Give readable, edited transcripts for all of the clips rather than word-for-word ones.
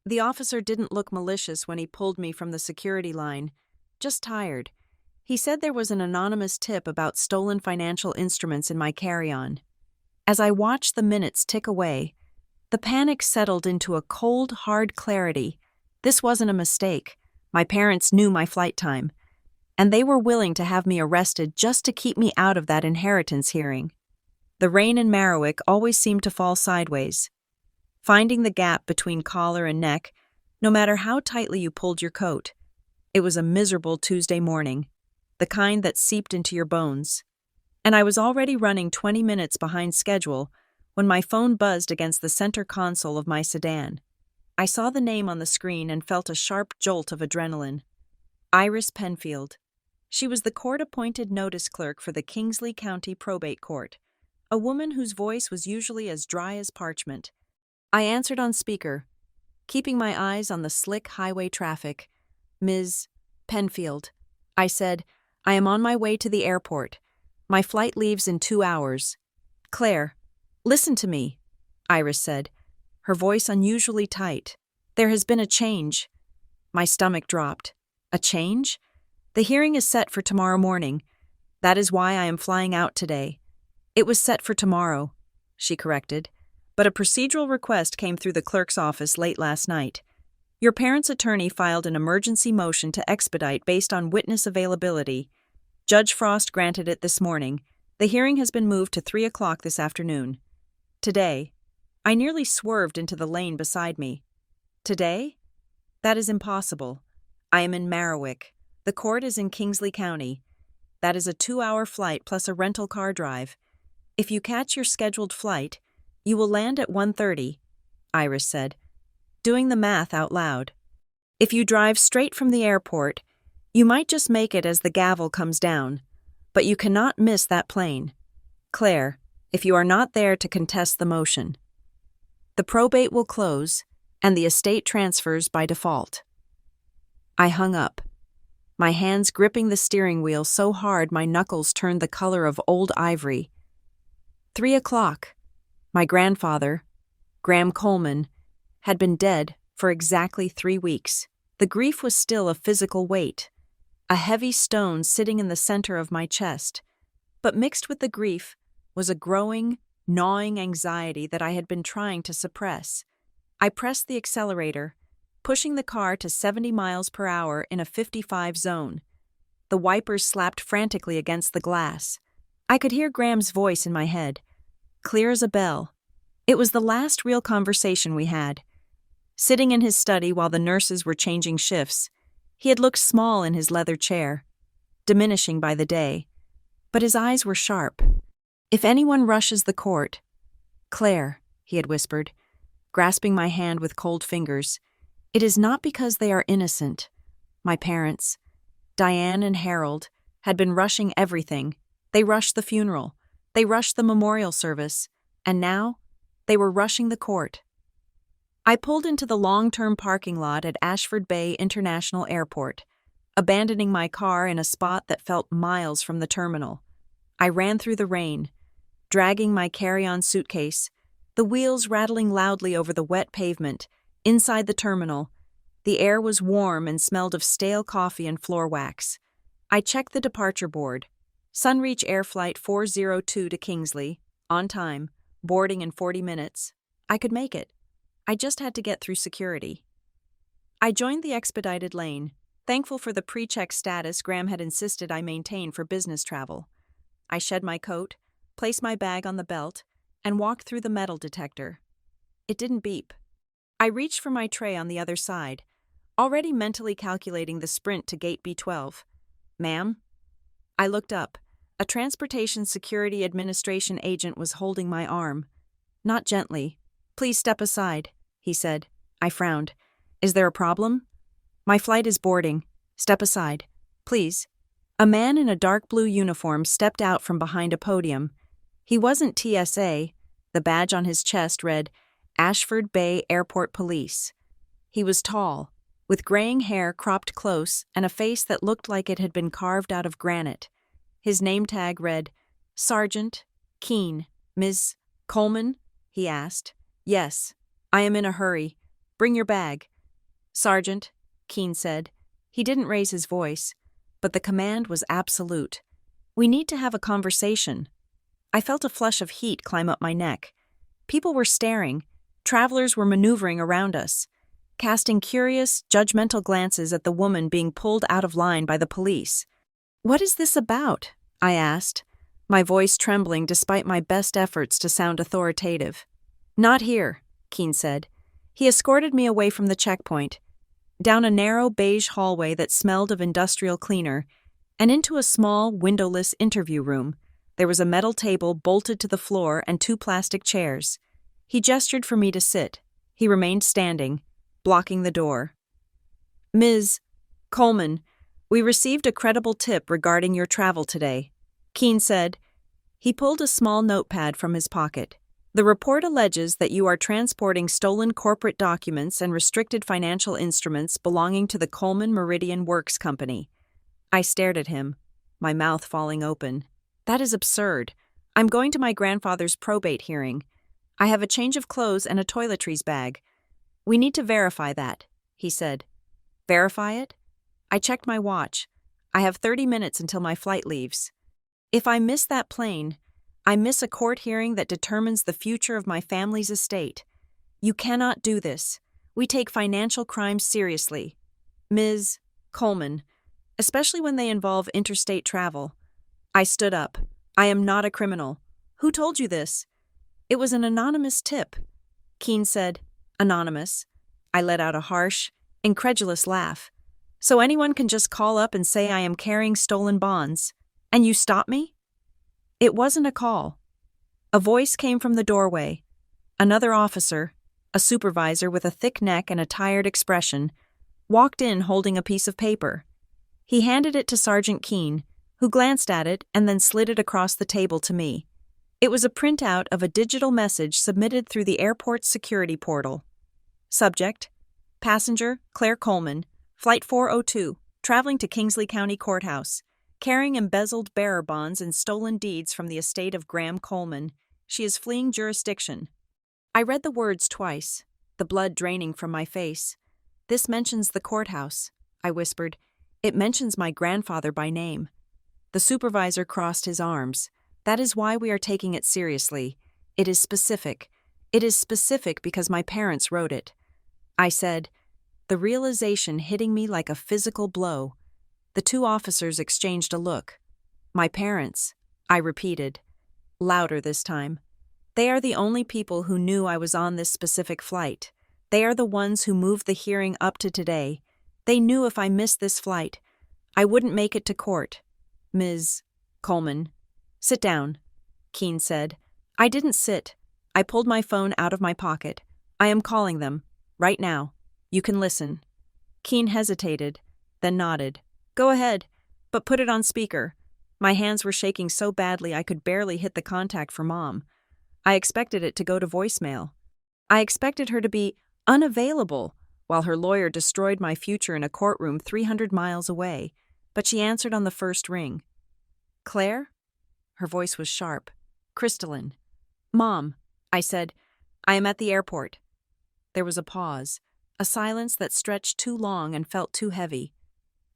The officer didn't look malicious when he pulled me from the security line, just tired. He said there was an anonymous tip about stolen financial instruments in my carry-on. As I watched the minutes tick away, the panic settled into a cold, hard clarity. This wasn't a mistake. My parents knew my flight time, and they were willing to have me arrested just to keep me out of that inheritance hearing. The rain in Marowak always seemed to fall sideways, finding the gap between collar and neck, no matter how tightly you pulled your coat. It was a miserable Tuesday morning, the kind that seeped into your bones. And I was already running 20 minutes behind schedule when my phone buzzed against the center console of my sedan. I saw the name on the screen and felt a sharp jolt of adrenaline. Iris Penfield. She was the court-appointed notice clerk for the Kingsley County Probate Court, a woman whose voice was usually as dry as parchment. I answered on speaker, keeping my eyes on the slick highway traffic. "Ms. Penfield," I said, "I am on my way to the airport. My flight leaves in 2 hours." "Claire, listen to me," Iris said, her voice unusually tight. "There has been a change." My stomach dropped. "A change? The hearing is set for tomorrow morning. That is why I am flying out today." "It was set for tomorrow," she corrected, "but a procedural request came through the clerk's office late last night. Your parents' attorney filed an emergency motion to expedite based on witness availability. Judge Frost granted it this morning. The hearing has been moved to 3 o'clock this afternoon." "Today?" I nearly swerved into the lane beside me. "Today? That is impossible. I am in Marowak. The court is in Kingsley County. That is a 2-hour flight plus a rental car drive. If you catch your scheduled flight, you will land at 1:30, Iris said, doing the math out loud. "If you drive straight from the airport, you might just make it as the gavel comes down, but you cannot miss that plane. Claire, if you are not there to contest the motion, the probate will close, and the estate transfers by default." I hung up, my hands gripping the steering wheel so hard my knuckles turned the color of old ivory. 3 o'clock. My grandfather, Graham Coleman, had been dead for exactly 3 weeks. The grief was still a physical weight, a heavy stone sitting in the center of my chest, but mixed with the grief was a growing, gnawing anxiety that I had been trying to suppress. I pressed the accelerator, pushing the car to 70 miles per hour in a 55 zone. The wipers slapped frantically against the glass. I could hear Graham's voice in my head, clear as a bell. It was the last real conversation we had. Sitting in his study while the nurses were changing shifts, he had looked small in his leather chair, diminishing by the day, but his eyes were sharp. "If anyone rushes the court—" "Claire," he had whispered, grasping my hand with cold fingers, "it is not because they are innocent. My parents, Diane and Harold, had been rushing everything. They rushed the funeral, they rushed the memorial service, and now they were rushing the court." I pulled into the long-term parking lot at Ashford Bay International Airport, abandoning my car in a spot that felt miles from the terminal. I ran through the rain, dragging my carry-on suitcase, the wheels rattling loudly over the wet pavement. Inside the terminal, the air was warm and smelled of stale coffee and floor wax. I checked the departure board. Sunreach Air Flight 402 to Kingsley, on time, boarding in 40 minutes. I could make it. I just had to get through security. I joined the expedited lane, thankful for the pre-check status Graham had insisted I maintain for business travel. I shed my coat, placed my bag on the belt, and walked through the metal detector. It didn't beep. I reached for my tray on the other side, already mentally calculating the sprint to gate B12. "Ma'am?" I looked up. A Transportation Security Administration agent was holding my arm. Not gently. "Please step aside," he said. I frowned. "Is there a problem?" "My flight is boarding. Step aside. Please." A man in a dark blue uniform stepped out from behind a podium. He wasn't TSA. The badge on his chest read, Ashford Bay Airport Police. He was tall, with graying hair cropped close and a face that looked like it had been carved out of granite. His name tag read, "Sergeant Keene." "Ms. Coleman?" he asked. "Yes. I am in a hurry. Bring your bag." Sergeant, Keene said. He didn't raise his voice, but the command was absolute. We need to have a conversation. I felt a flush of heat climb up my neck. People were staring. Travelers were maneuvering around us, casting curious, judgmental glances at the woman being pulled out of line by the police. "What is this about?" I asked, my voice trembling despite my best efforts to sound authoritative. "Not here," Keene said. He escorted me away from the checkpoint, down a narrow beige hallway that smelled of industrial cleaner, and into a small, windowless interview room. There was a metal table bolted to the floor and 2 plastic chairs. He gestured for me to sit. He remained standing, blocking the door. "Ms. Coleman, we received a credible tip regarding your travel today," Keene said. He pulled a small notepad from his pocket. "The report alleges that you are transporting stolen corporate documents and restricted financial instruments belonging to the Coleman Meridian Works Company." I stared at him, my mouth falling open. "That is absurd. I'm going to my grandfather's probate hearing. I have a change of clothes and a toiletries bag. We need to verify that," he said. "Verify it?" I checked my watch. I have 30 minutes until my flight leaves. If I miss that plane, I miss a court hearing that determines the future of my family's estate. You cannot do this. We take financial crimes seriously, Ms. Coleman, especially when they involve interstate travel. I stood up. "I am not a criminal." "Who told you this?" "It was an anonymous tip." Keene said, "Anonymous?" I let out a harsh, incredulous laugh. "So anyone can just call up and say I am carrying stolen bonds, and you stop me?" It wasn't a call. A voice came from the doorway. Another officer, a supervisor with a thick neck and a tired expression, walked in holding a piece of paper. He handed it to Sergeant Keene, who glanced at it and then slid it across the table to me. It was a printout of a digital message submitted through the airport's security portal. Subject: Passenger Claire Coleman, Flight 402, traveling to Kingsley County Courthouse, carrying embezzled bearer bonds and stolen deeds from the estate of Graham Coleman. She is fleeing jurisdiction. I read the words twice, the blood draining from my face. "This mentions the courthouse," I whispered. "It mentions my grandfather by name." The supervisor crossed his arms. "That is why we are taking it seriously. It is specific. It is specific because my parents wrote it." I said, the realization hitting me like a physical blow. The 2 officers exchanged a look. "My parents," I repeated, louder this time. "They are the only people who knew I was on this specific flight. They are the ones who moved the hearing up to today. They knew if I missed this flight, I wouldn't make it to court. Ms. Coleman." "Sit down," Keene said. I didn't sit. I pulled my phone out of my pocket. "I am calling them. Right now. You can listen." Keene hesitated, then nodded. "Go ahead, but put it on speaker." My hands were shaking so badly I could barely hit the contact for Mom. I expected it to go to voicemail. I expected her to be unavailable while her lawyer destroyed my future in a courtroom 300 miles away, but she answered on the first ring. "Claire?" Her voice was sharp, crystalline. "Mom," I said, "I am at the airport." There was a pause, a silence that stretched too long and felt too heavy.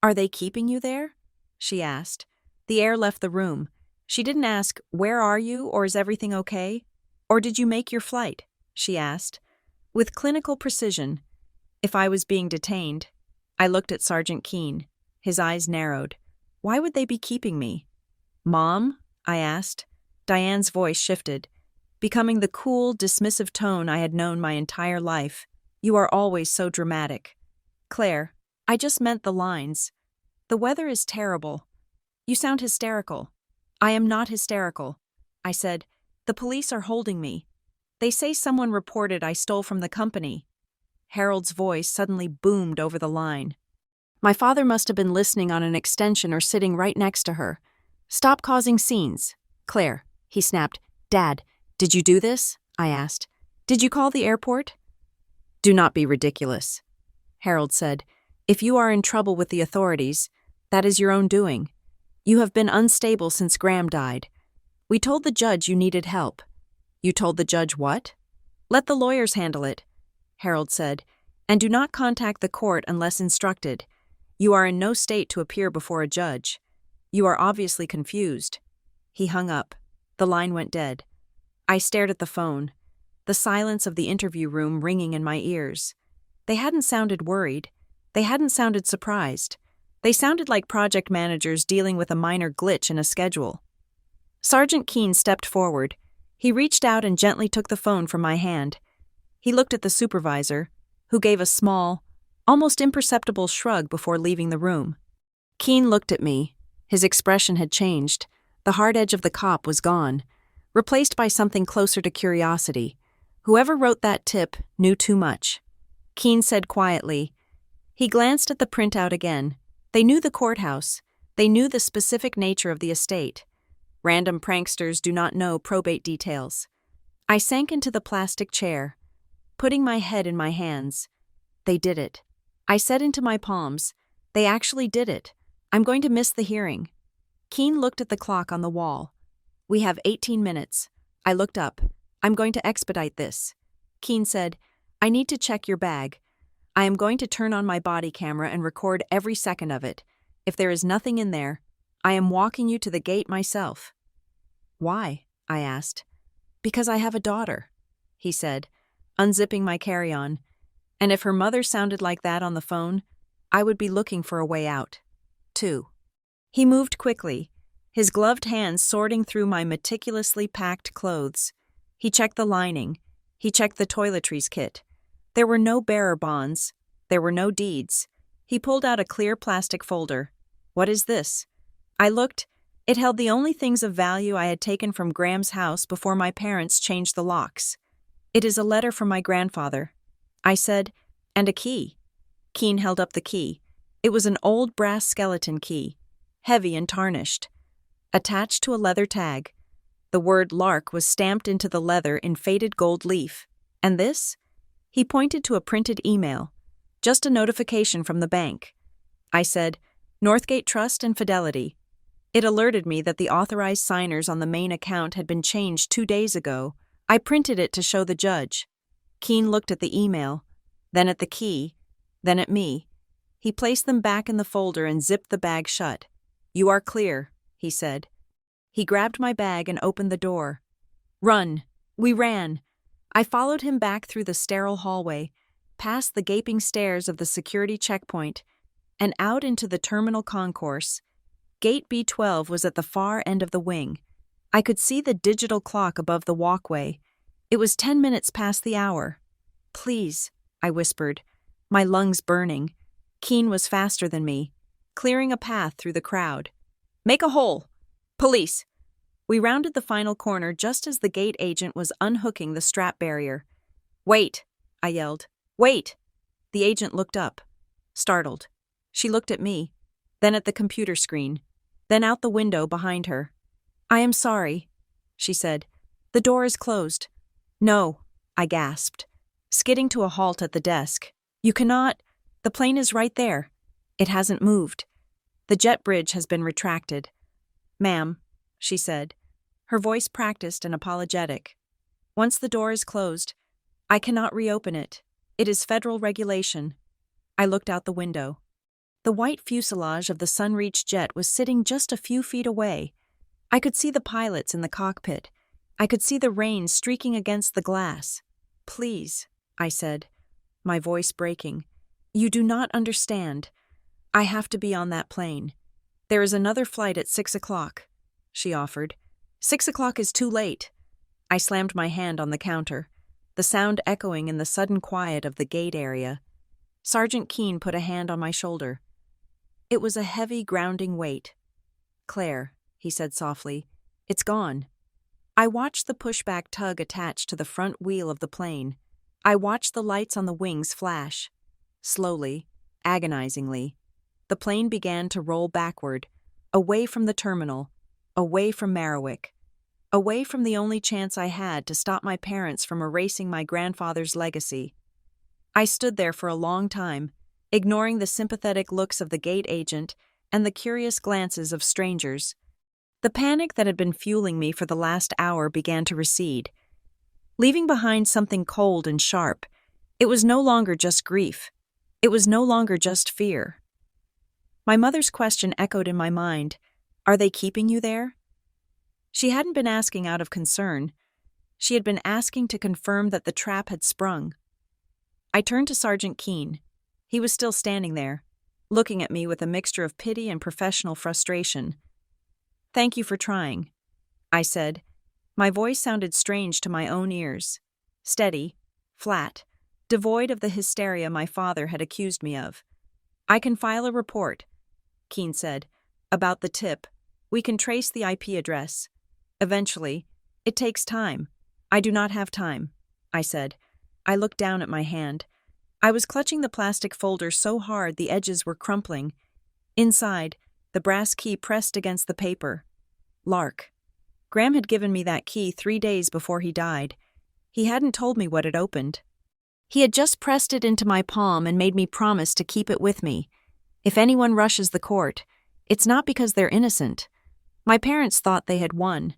"Are they keeping you there?" she asked. The air left the room. She didn't ask, "Where are you?" or "Is everything okay?" Or "Did you make your flight?" she asked. With clinical precision. If I was being detained, I looked at Sergeant Keene. His eyes narrowed. "Why would they be keeping me?" "Mom?" I asked. Diane's voice shifted, becoming the cool, dismissive tone I had known my entire life. "You are always so dramatic." "Claire, I just meant the lines. The weather is terrible. You sound hysterical." "I am not hysterical," I said. "The police are holding me. They say someone reported I stole from the company." Harold's voice suddenly boomed over the line. My father must have been listening on an extension or sitting right next to her. "Stop causing scenes." "Claire," he snapped. "Dad, did you do this?" I asked. "Did you call the airport?" "Do not be ridiculous," Harold said. "If you are in trouble with the authorities, that is your own doing. You have been unstable since Graham died. We told the judge you needed help." "You told the judge what?" "Let the lawyers handle it," Harold said. And do not contact the court unless instructed. You are in no state to appear before a judge. You are obviously confused." He hung up. The line went dead. I stared at the phone, the silence of the interview room ringing in my ears. They hadn't sounded worried. They hadn't sounded surprised. They sounded like project managers dealing with a minor glitch in a schedule. Sergeant Keene stepped forward. He reached out and gently took the phone from my hand. He looked at the supervisor, who gave a small, almost imperceptible shrug before leaving the room. Keene looked at me. His expression had changed. The hard edge of the cop was gone, replaced by something closer to curiosity. Whoever wrote that tip knew too much. Keene said quietly. He glanced at the printout again. They knew the courthouse. They knew the specific nature of the estate. Random pranksters do not know probate details. I sank into the plastic chair, putting my head in my hands. They did it. I said into my palms, they actually did it. I'm going to miss the hearing. Keene looked at the clock on the wall. We have 18 minutes. I looked up. I'm going to expedite this. Keene said, I need to check your bag. I am going to turn on my body camera and record every second of it. If there is nothing in there, I am walking you to the gate myself. Why? I asked. Because I have a daughter, he said, unzipping my carry-on. And if her mother sounded like that on the phone, I would be looking for a way out. 2. He moved quickly, his gloved hands sorting through my meticulously packed clothes. He checked the lining. He checked the toiletries kit. There were no bearer bonds. There were no deeds. He pulled out a clear plastic folder. What is this? I looked. It held the only things of value I had taken from Graham's house before my parents changed the locks. It is a letter from my grandfather. I said, and a key. Keene held up the key. It was an old brass skeleton key, heavy and tarnished, attached to a leather tag. The word Lark was stamped into the leather in faded gold leaf. And this? He pointed to a printed email. Just a notification from the bank. I said, Northgate Trust and Fidelity. It alerted me that the authorized signers on the main account had been changed 2 days ago. I printed it to show the judge. Keene looked at the email, then at the key, then at me. He placed them back in the folder and zipped the bag shut. You are clear, he said. He grabbed my bag and opened the door. Run. We ran. I followed him back through the sterile hallway, past the gaping stairs of the security checkpoint, and out into the terminal concourse. Gate B12 was at the far end of the wing. I could see the digital clock above the walkway. It was 10 minutes past the hour. Please, I whispered, my lungs burning. Keene was faster than me, clearing a path through the crowd. Make a hole! Police! We rounded the final corner just as the gate agent was unhooking the strap barrier. Wait! I yelled. Wait! The agent looked up, startled. She looked at me, then at the computer screen, then out the window behind her. I am sorry, she said. The door is closed. No, I gasped, skidding to a halt at the desk. You cannot. The plane is right there. It hasn't moved. The jet bridge has been retracted. Ma'am, she said, her voice practiced and apologetic. Once the door is closed, I cannot reopen it. It is federal regulation. I looked out the window. The white fuselage of the Sunreach jet was sitting just a few feet away. I could see the pilots in the cockpit. I could see the rain streaking against the glass. Please, I said, my voice breaking. You do not understand. I have to be on that plane. There is another flight at 6 o'clock, she offered. 6 o'clock is too late. I slammed my hand on the counter, the sound echoing in the sudden quiet of the gate area. Sergeant Keene put a hand on my shoulder. It was a heavy, grounding weight. Claire, he said softly, it's gone. I watched the pushback tug attached to the front wheel of the plane. I watched the lights on the wings flash. Slowly, agonizingly, the plane began to roll backward, away from the terminal, away from Marowak, away from the only chance I had to stop my parents from erasing my grandfather's legacy. I stood there for a long time, ignoring the sympathetic looks of the gate agent and the curious glances of strangers. The panic that had been fueling me for the last hour began to recede, leaving behind something cold and sharp, It was no longer just grief. It was no longer just fear. My mother's question echoed in my mind. Are they keeping you there? She hadn't been asking out of concern. She had been asking to confirm that the trap had sprung. I turned to Sergeant Keene. He was still standing there, looking at me with a mixture of pity and professional frustration. Thank you for trying, I said. My voice sounded strange to my own ears. Steady, flat, devoid of the hysteria my father had accused me of. I can file a report, Keene said, about the tip. We can trace the IP address. Eventually. It takes time. I do not have time, I said. I looked down at my hand. I was clutching the plastic folder so hard the edges were crumpling. Inside, the brass key pressed against the paper. Lark. Graham had given me that key 3 days before he died. He hadn't told me what it opened. He had just pressed it into my palm and made me promise to keep it with me. If anyone rushes the court, it's not because they're innocent. My parents thought they had won.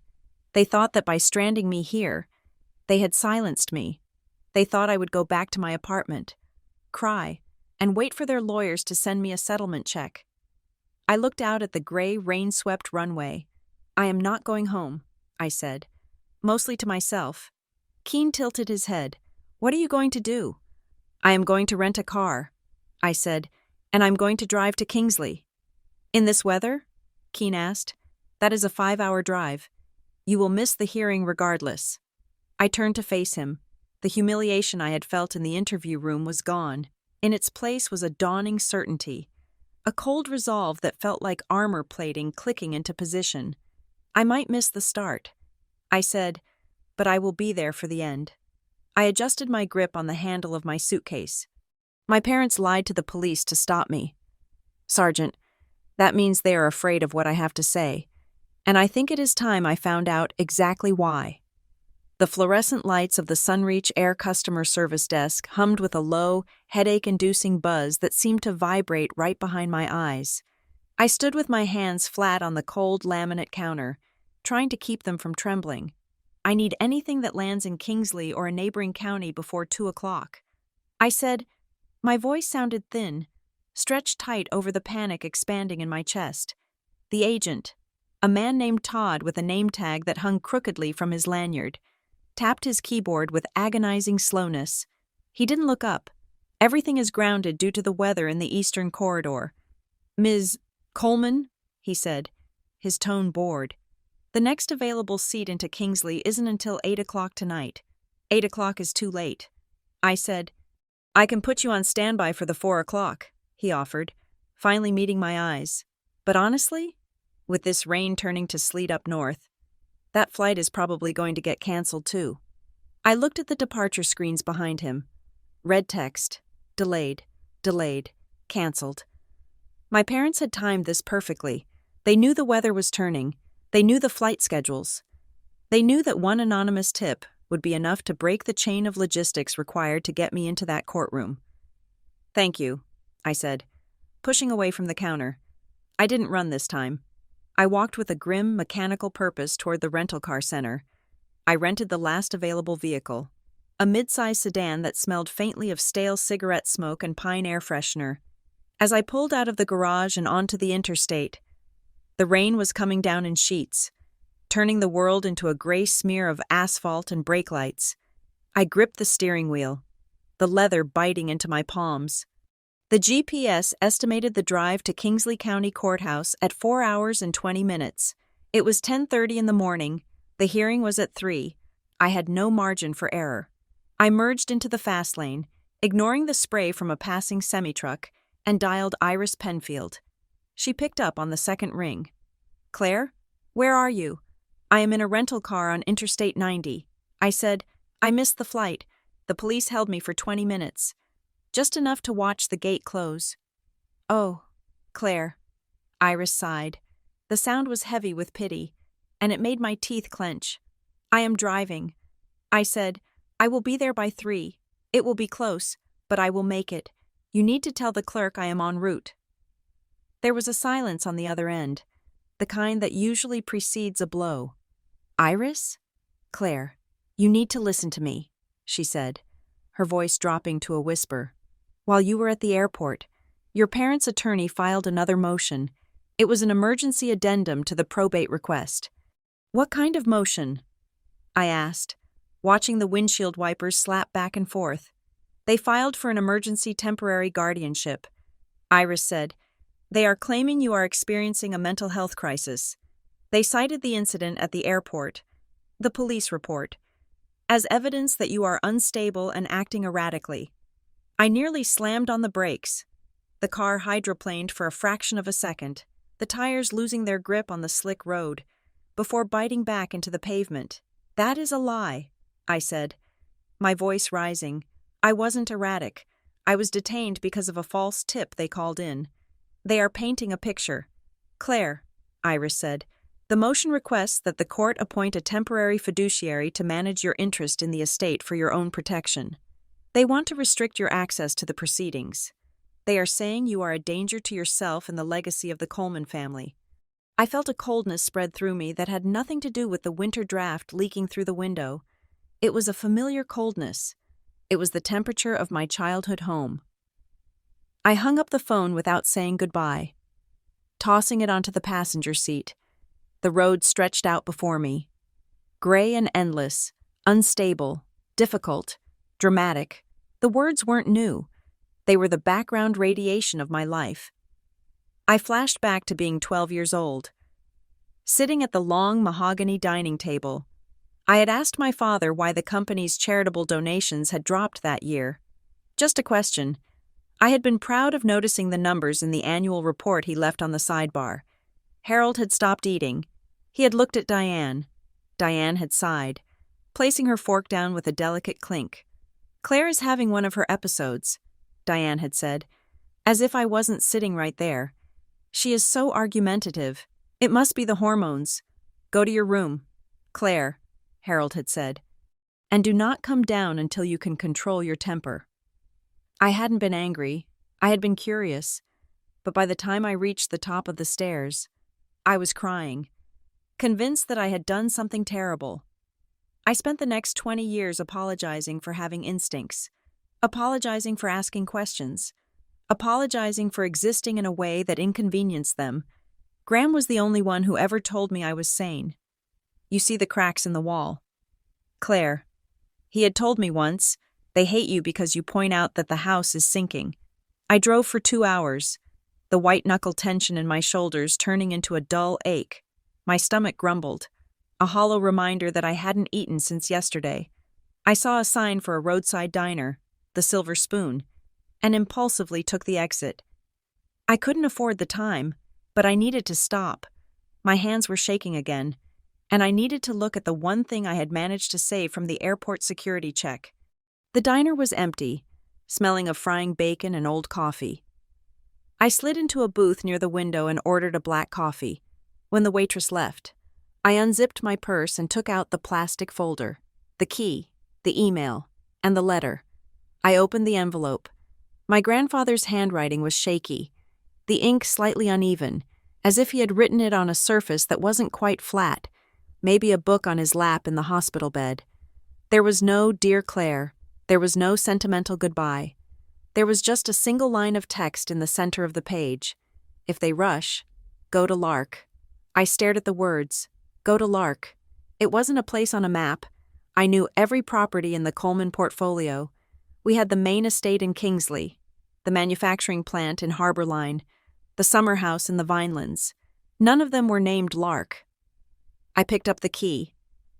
They thought that by stranding me here, they had silenced me. They thought I would go back to my apartment, cry, and wait for their lawyers to send me a settlement check. I looked out at the gray, rain-swept runway. I am not going home, I said, mostly to myself. Keene tilted his head. What are you going to do? I am going to rent a car, I said, and I'm going to drive to Kingsley. In this weather? Keene asked. That is a 5-hour drive. You will miss the hearing regardless. I turned to face him. The humiliation I had felt in the interview room was gone. In its place was a dawning certainty, a cold resolve that felt like armor plating clicking into position. I might miss the start, I said, but I will be there for the end. I adjusted my grip on the handle of my suitcase. My parents lied to the police to stop me. Sergeant, that means they are afraid of what I have to say, and I think it is time I found out exactly why. The fluorescent lights of the Sunreach Air customer service desk hummed with a low, headache-inducing buzz that seemed to vibrate right behind my eyes. I stood with my hands flat on the cold laminate counter, trying to keep them from trembling. I need anything that lands in Kingsley or a neighboring county before 2 o'clock. I said. My voice sounded thin, stretched tight over the panic expanding in my chest. The agent, a man named Todd with a name tag that hung crookedly from his lanyard, tapped his keyboard with agonizing slowness. He didn't look up. Everything is grounded due to the weather in the eastern corridor. Ms. Coleman, he said, his tone bored. The next available seat into Kingsley isn't until 8 o'clock tonight. 8 o'clock is too late. I said. I can put you on standby for the 4 o'clock, he offered, finally meeting my eyes. But honestly, with this rain turning to sleet up north, that flight is probably going to get canceled too. I looked at the departure screens behind him. Red text. Delayed. Canceled. My parents had timed this perfectly. They knew the weather was turning. They knew the flight schedules. They knew that one anonymous tip would be enough to break the chain of logistics required to get me into that courtroom. Thank you, I said, pushing away from the counter. I didn't run this time. I walked with a grim, mechanical purpose toward the rental car center. I rented the last available vehicle, a mid-sized sedan that smelled faintly of stale cigarette smoke and pine air freshener. As I pulled out of the garage and onto the interstate, the rain was coming down in sheets, turning the world into a gray smear of asphalt and brake lights. I gripped the steering wheel, the leather biting into my palms. The GPS estimated the drive to Kingsley County Courthouse at 4 hours and 20 minutes. It was 10:30 in the morning. The hearing was at 3. I had no margin for error. I merged into the fast lane, ignoring the spray from a passing semi-truck, and dialed Iris Penfield. She picked up on the second ring. Claire, where are you? I am in a rental car on Interstate 90. I said, I missed the flight. The police held me for 20 minutes. Just enough to watch the gate close. Oh, Claire. Iris sighed. The sound was heavy with pity, and it made my teeth clench. I am driving. I said, I will be there by 3. It will be close, but I will make it. You need to tell the clerk I am en route. There was a silence on the other end, the kind that usually precedes a blow. Iris? Claire, you need to listen to me, she said. her voice dropping to a whisper. "While you were at the airport, your parents' attorney filed another motion. It was an emergency addendum to the probate request." "What kind of motion?" I asked, watching the windshield wipers slap back and forth. "They filed for an emergency temporary guardianship," Iris said. "They are claiming you are experiencing a mental health crisis." They cited the incident at the airport, the police report, as evidence that you are unstable and acting erratically. I nearly slammed on the brakes. The car hydroplaned for a fraction of a second, the tires losing their grip on the slick road, before biting back into the pavement. "That is a lie," I said, my voice rising. "I wasn't erratic. I was detained because of a false tip they called in. They are painting a picture." "Claire," Iris said, "the motion requests that the court appoint a temporary fiduciary to manage your interest in the estate for your own protection. They want to restrict your access to the proceedings. They are saying you are a danger to yourself and the legacy of the Coleman family." I felt a coldness spread through me that had nothing to do with the winter draft leaking through the window. It was a familiar coldness. It was the temperature of my childhood home. I hung up the phone without saying goodbye, tossing it onto the passenger seat. The road stretched out before me. Gray and endless, unstable, difficult, dramatic. The words weren't new. They were the background radiation of my life. I flashed back to being 12 years old. Sitting at the long mahogany dining table, I had asked my father why the company's charitable donations had dropped that year. Just a question. I had been proud of noticing the numbers in the annual report he left on the sidebar. Harold had stopped eating. He had looked at Diane. Diane had sighed, placing her fork down with a delicate clink. "Claire is having one of her episodes," Diane had said, as if I wasn't sitting right there. "She is so argumentative. It must be the hormones. Go to your room, Claire," Harold had said, "and do not come down until you can control your temper." I hadn't been angry. I had been curious. But by the time I reached the top of the stairs, I was crying, convinced that I had done something terrible. I spent the next 20 years apologizing for having instincts, apologizing for asking questions, apologizing for existing in a way that inconvenienced them. Graham was the only one who ever told me I was sane. "You see the cracks in the wall, Claire," he had told me once. "They hate you because you point out that the house is sinking." I drove for 2 hours, the white-knuckle tension in my shoulders turning into a dull ache. My stomach grumbled, a hollow reminder that I hadn't eaten since yesterday. I saw a sign for a roadside diner, the Silver Spoon, and impulsively took the exit. I couldn't afford the time, but I needed to stop. My hands were shaking again, and I needed to look at the one thing I had managed to save from the airport security check. The diner was empty, smelling of frying bacon and old coffee. I slid into a booth near the window and ordered a black coffee. When the waitress left, I unzipped my purse and took out the plastic folder, the key, the email, and the letter. I opened the envelope. My grandfather's handwriting was shaky, the ink slightly uneven, as if he had written it on a surface that wasn't quite flat, maybe a book on his lap in the hospital bed. There was no "Dear Claire." There was no sentimental goodbye. There was just a single line of text in the center of the page. "If they rush, go to Lark." I stared at the words. Go to Lark. It wasn't a place on a map. I knew every property in the Coleman portfolio. We had the main estate in Kingsley, the manufacturing plant in Harbor Line, the summer house in the Vinelands. None of them were named Lark. I picked up the key.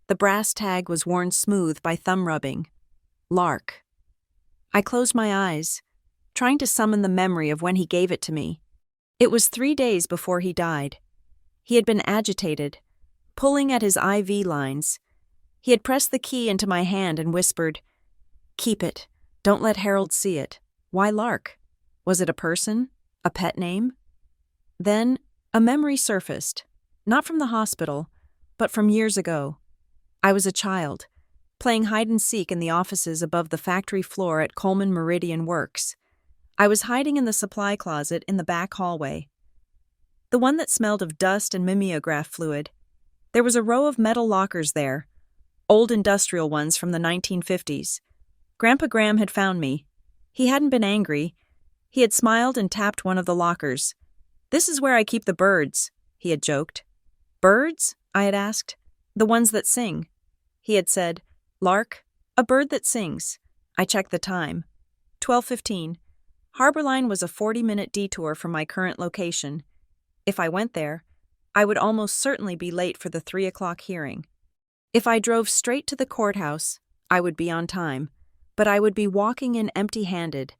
The brass tag was worn smooth by thumb rubbing. Lark. I closed my eyes, trying to summon the memory of when he gave it to me. It was 3 days before he died. He had been agitated, pulling at his IV lines. He had pressed the key into my hand and whispered, "Keep it. Don't let Harold see it." Why Lark? Was it a person? A pet name? Then, a memory surfaced, not from the hospital, but from years ago. I was a child, playing hide-and-seek in the offices above the factory floor at Coleman Meridian Works. I was hiding in the supply closet in the back hallway, the one that smelled of dust and mimeograph fluid. There was a row of metal lockers there, old industrial ones from the 1950s, Grandpa Graham had found me. He hadn't been angry. He had smiled and tapped one of the lockers. "This is where I keep the birds," he had joked. "Birds?" I had asked. "The ones that sing." He had said, "Lark, a bird that sings." I checked the time. 12:15. Harborline was a 40-minute detour from my current location. If I went there, I would almost certainly be late for the 3 o'clock hearing. If I drove straight to the courthouse, I would be on time, but I would be walking in empty-handed,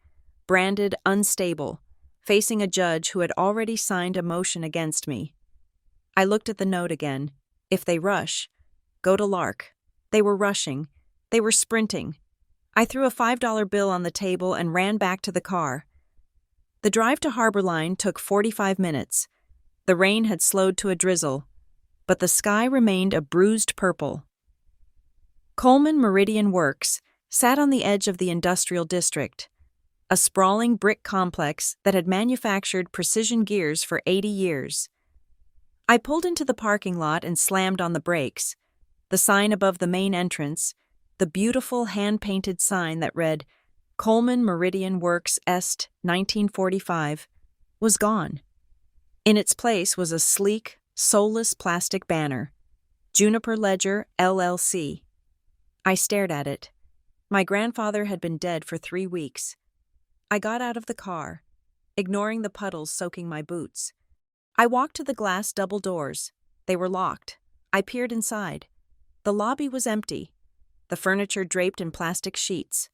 branded unstable, facing a judge who had already signed a motion against me. I looked at the note again. If they rush, go to Lark. They were rushing. They were sprinting. I threw a $5 bill on the table and ran back to the car. The drive to Harborline took 45 minutes. The rain had slowed to a drizzle, but the sky remained a bruised purple. Coleman Meridian Works sat on the edge of the industrial district, a sprawling brick complex that had manufactured precision gears for 80 years. I pulled into the parking lot and slammed on the brakes. The sign above the main entrance, the beautiful hand-painted sign that read, "Coleman Meridian Works Est 1945, was gone. In its place was a sleek, soulless plastic banner, Juniper Ledger, LLC. I stared at it. My grandfather had been dead for 3 weeks. I got out of the car, ignoring the puddles soaking my boots. I walked to the glass double doors. They were locked. I peered inside. The lobby was empty, the furniture draped in plastic sheets.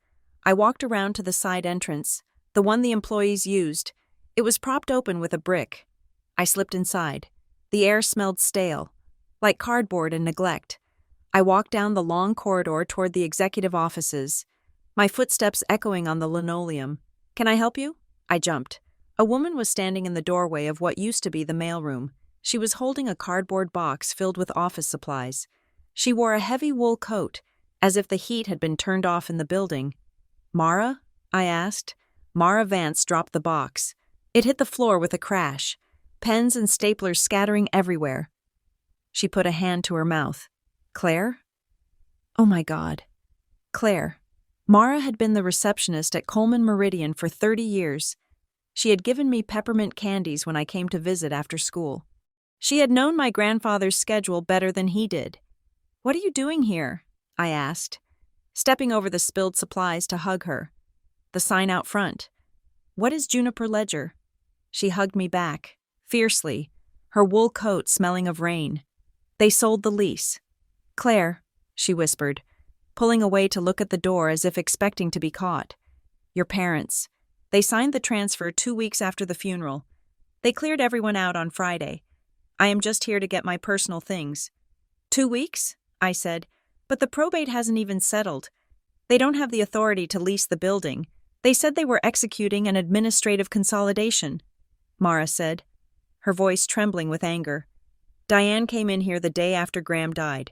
I walked around to the side entrance, the one the employees used. It was propped open with a brick. I slipped inside. The air smelled stale, like cardboard and neglect. I walked down the long corridor toward the executive offices, my footsteps echoing on the linoleum. "Can I help you?" I jumped. A woman was standing in the doorway of what used to be the mailroom. She was holding a cardboard box filled with office supplies. She wore a heavy wool coat, as if the heat had been turned off in the building. "Mara?" I asked. Mara Vance dropped the box. It hit the floor with a crash, pens and staplers scattering everywhere. She put a hand to her mouth. "Claire?" Oh my God. Claire. Mara had been the receptionist at Coleman Meridian for 30 years. She had given me peppermint candies when I came to visit after school. She had known my grandfather's schedule better than he did. "What are you doing here?" I asked, stepping over the spilled supplies to hug her. The sign out front. "What is Juniper Ledger?" She hugged me back, fiercely, her wool coat smelling of rain. "They sold the lease." "Claire," she whispered, pulling away to look at the door as if expecting to be caught. "Your parents. They signed the transfer 2 weeks after the funeral. They cleared everyone out on Friday. I am just here to get my personal things." 2 weeks? I said, "But the probate hasn't even settled. They don't have the authority to lease the building. They said they were executing an administrative consolidation," Mara said, her voice trembling with anger. "Diane came in here the day after Graham died.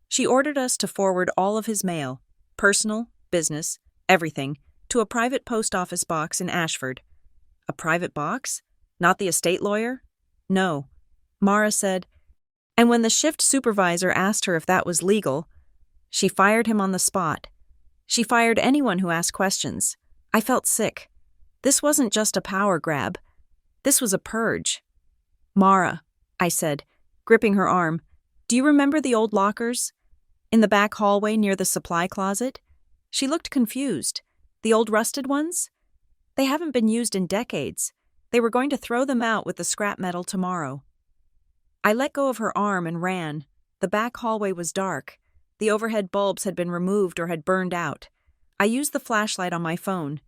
She ordered us to forward all of his mail, personal, business, everything, to a private post office box in Ashford." "A private box? Not the estate lawyer?" "No," Mara said, and when the shift supervisor asked her if that was legal, she fired him on the spot. She fired anyone who asked questions. I felt sick. This wasn't just a power grab. This was a purge. "Mara," I said, gripping her arm, "do you remember the old lockers? In the back hallway near the supply closet?" She looked confused. "The old rusted ones? They haven't been used in decades. They were going to throw them out with the scrap metal tomorrow." I let go of her arm and ran. The back hallway was dark. The overhead bulbs had been removed or had burned out. I used the flashlight on my phone.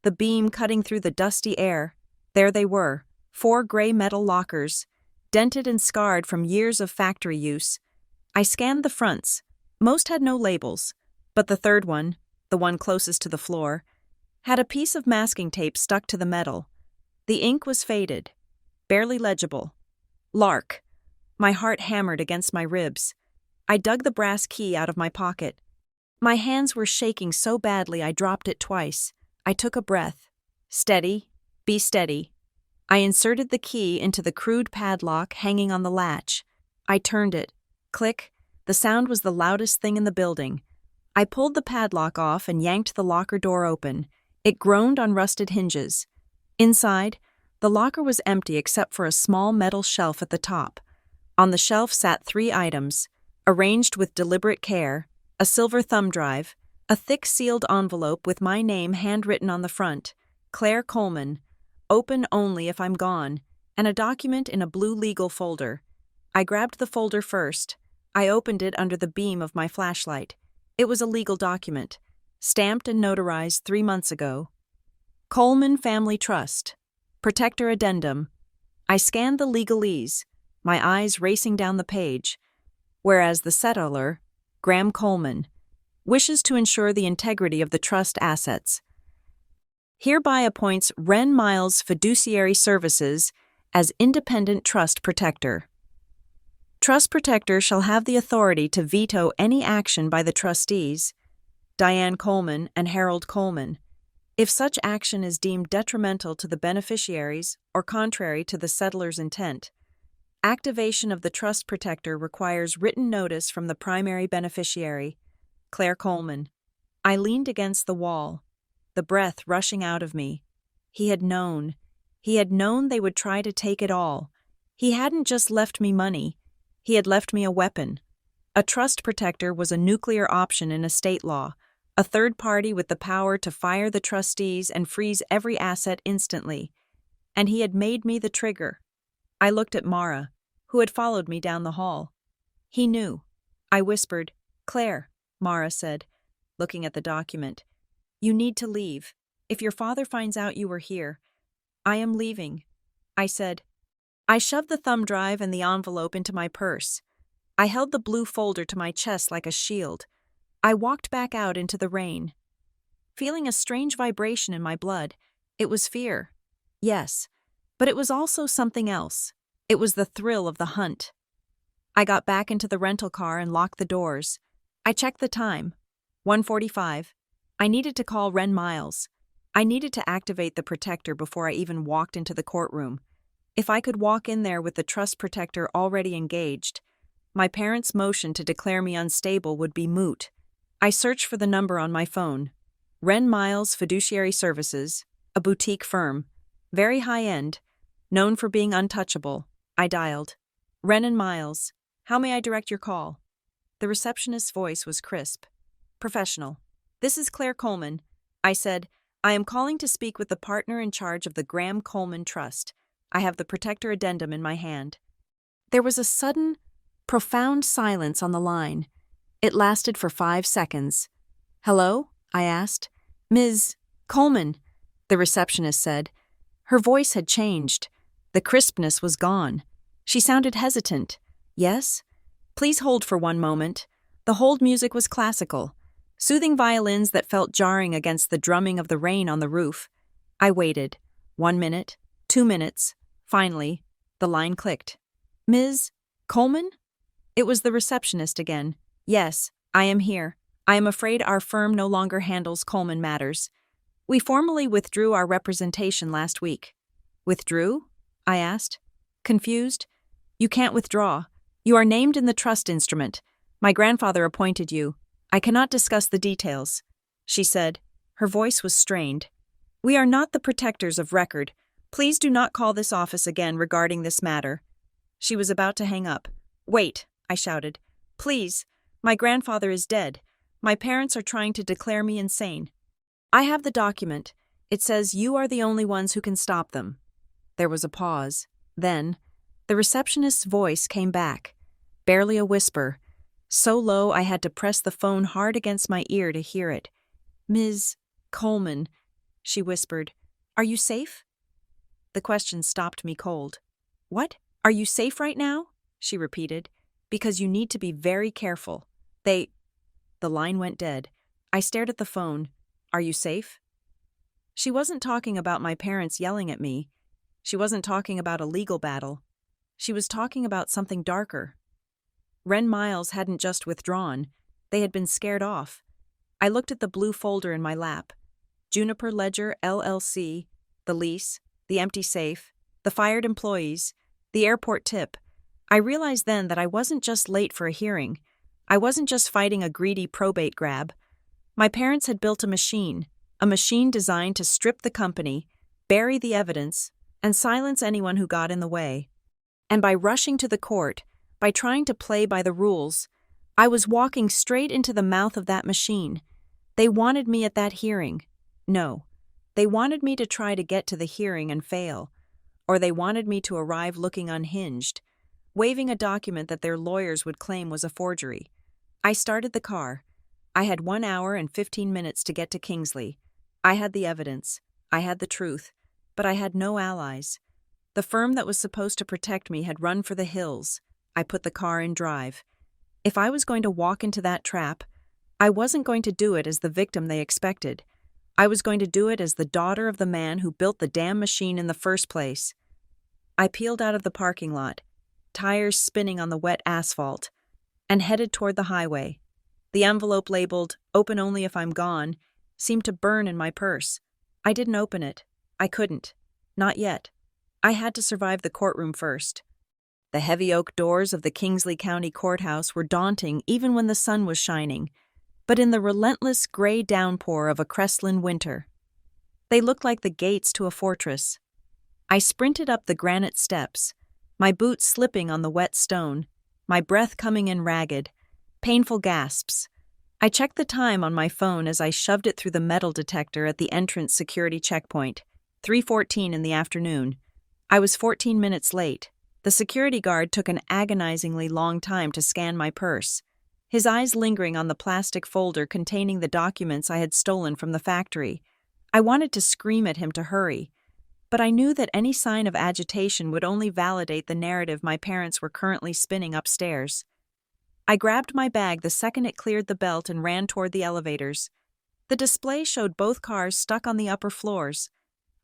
The beam cutting through the dusty air. There they were, 4 gray metal lockers, dented and scarred from years of factory use. I scanned the fronts. Most had no labels, but the third one, the one closest to the floor, had a piece of masking tape stuck to the metal. The ink was faded, barely legible. "Lark." My heart hammered against my ribs. I dug the brass key out of my pocket. My hands were shaking so badly I dropped it twice. I took a breath. "Steady, be steady." I inserted the key into the crude padlock hanging on the latch. I turned it. Click. The sound was the loudest thing in the building. I pulled the padlock off and yanked the locker door open. It groaned on rusted hinges. Inside, the locker was empty except for a small metal shelf at the top. On the shelf sat 3 items, arranged with deliberate care: a silver thumb drive, a thick sealed envelope with my name handwritten on the front, Claire Coleman, open only if I'm gone, and a document in a blue legal folder. I grabbed the folder first. I opened it under the beam of my flashlight. It was a legal document, stamped and notarized 3 months ago. Coleman Family Trust. Protector Addendum. I scanned the legalese, my eyes racing down the page. Whereas the settlor, Graham Coleman, wishes to ensure the integrity of the trust assets, hereby appoints Wren Miles Fiduciary Services as independent trust protector. Trust protector shall have the authority to veto any action by the trustees, Diane Coleman and Harold Coleman, if such action is deemed detrimental to the beneficiaries or contrary to the settlor's intent. Activation of the trust protector requires written notice from the primary beneficiary, Claire Coleman. I leaned against the wall, the breath rushing out of me. He had known. He had known they would try to take it all. He hadn't just left me money. He had left me a weapon. A trust protector was a nuclear option in estate law, a third party with the power to fire the trustees and freeze every asset instantly. And he had made me the trigger. I looked at Mara, who had followed me down the hall. He knew. I whispered, "Claire," Mara said, looking at the document. "You need to leave. If your father finds out you were here." "I am leaving," I said. I shoved the thumb drive and the envelope into my purse. I held the blue folder to my chest like a shield. I walked back out into the rain, feeling a strange vibration in my blood. It was fear. Yes, but it was also something else. It was the thrill of the hunt. I got back into the rental car and locked the doors. I checked the time. 1:45. I needed to call Wren Miles. I needed to activate the protector before I even walked into the courtroom. If I could walk in there with the trust protector already engaged, my parents' motion to declare me unstable would be moot. I searched for the number on my phone. Wren Miles Fiduciary Services, a boutique firm, very high-end, known for being untouchable. I dialed. "Wren and Miles, how may I direct your call?" The receptionist's voice was crisp, professional. "This is Claire Coleman," I said. "I am calling to speak with the partner in charge of the Graham Coleman Trust. I have the protector addendum in my hand." There was a sudden, profound silence on the line. It lasted for 5 seconds. "Hello?" I asked. "Ms. Coleman," the receptionist said. Her voice had changed. The crispness was gone. She sounded hesitant. "Yes?" "Please hold for 1 moment." The hold music was classical, soothing violins that felt jarring against the drumming of the rain on the roof. I waited. 1 minute, 2 minutes. Finally, the line clicked. "Ms. Coleman?" It was the receptionist again. "Yes, I am here. I am afraid our firm no longer handles Coleman matters. We formally withdrew our representation last week." "Withdrew?" I asked, confused. "You can't withdraw. You are named in the trust instrument. My grandfather appointed you. I cannot discuss the details," she said. Her voice was strained. "We are not the protectors of record. Please do not call this office again regarding this matter." She was about to hang up. "Wait," I shouted. "Please, my grandfather is dead. My parents are trying to declare me insane. I have the document. It says you are the only ones who can stop them." There was a pause. Then, the receptionist's voice came back, barely a whisper, so low I had to press the phone hard against my ear to hear it. "Ms. Coleman," she whispered, "are you safe?" The question stopped me cold. "What? Are you safe right now?" she repeated. "Because you need to be very careful. The line went dead. I stared at the phone. "Are you safe?" She wasn't talking about my parents yelling at me. She wasn't talking about a legal battle. She was talking about something darker. Wren Miles hadn't just withdrawn. They had been scared off. I looked at the blue folder in my lap. Juniper Ledger LLC, the lease, the empty safe, the fired employees, the airport tip. I realized then that I wasn't just late for a hearing. I wasn't just fighting a greedy probate grab. My parents had built a machine designed to strip the company, bury the evidence, and silence anyone who got in the way. And by rushing to the court, by trying to play by the rules, I was walking straight into the mouth of that machine. They wanted me at that hearing. No, they wanted me to try to get to the hearing and fail, or they wanted me to arrive looking unhinged, waving a document that their lawyers would claim was a forgery. I started the car. I had 1 hour and 15 minutes to get to Kingsley. I had the evidence. I had the truth. But I had no allies. The firm that was supposed to protect me had run for the hills. I put the car in drive. If I was going to walk into that trap, I wasn't going to do it as the victim they expected. I was going to do it as the daughter of the man who built the damn machine in the first place. I peeled out of the parking lot, tires spinning on the wet asphalt, and headed toward the highway. The envelope labeled, "Open only if I'm gone," seemed to burn in my purse. I didn't open it. I couldn't. Not yet. I had to survive the courtroom first. The heavy oak doors of the Kingsley County Courthouse were daunting even when the sun was shining, but in the relentless gray downpour of a Crestland winter, they looked like the gates to a fortress. I sprinted up the granite steps, my boots slipping on the wet stone, my breath coming in ragged, painful gasps. I checked the time on my phone as I shoved it through the metal detector at the entrance security checkpoint. 3:14 in the afternoon. I was 14 minutes late. The security guard took an agonizingly long time to scan my purse, his eyes lingering on the plastic folder containing the documents I had stolen from the factory. I wanted to scream at him to hurry, but I knew that any sign of agitation would only validate the narrative my parents were currently spinning upstairs. I grabbed my bag the second it cleared the belt and ran toward the elevators. The display showed both cars stuck on the upper floors.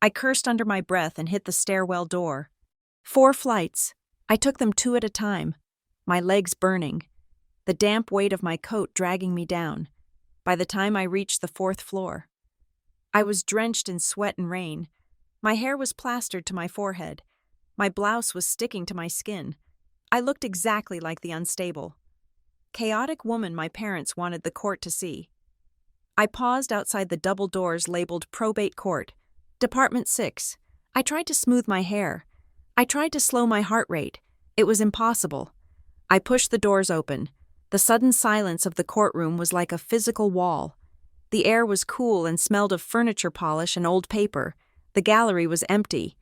I cursed under my breath and hit the stairwell door. 4 flights. I took them 2 at a time, my legs burning, the damp weight of my coat dragging me down. By the time I reached the 4th floor, I was drenched in sweat and rain. My hair was plastered to my forehead. My blouse was sticking to my skin. I looked exactly like the unstable, chaotic woman my parents wanted the court to see. I paused outside the double doors labeled Probate Court, Department 6. I tried to smooth my hair. I tried to slow my heart rate. It was impossible. I pushed the doors open. The sudden silence of the courtroom was like a physical wall. The air was cool and smelled of furniture polish and old paper. The gallery was empty,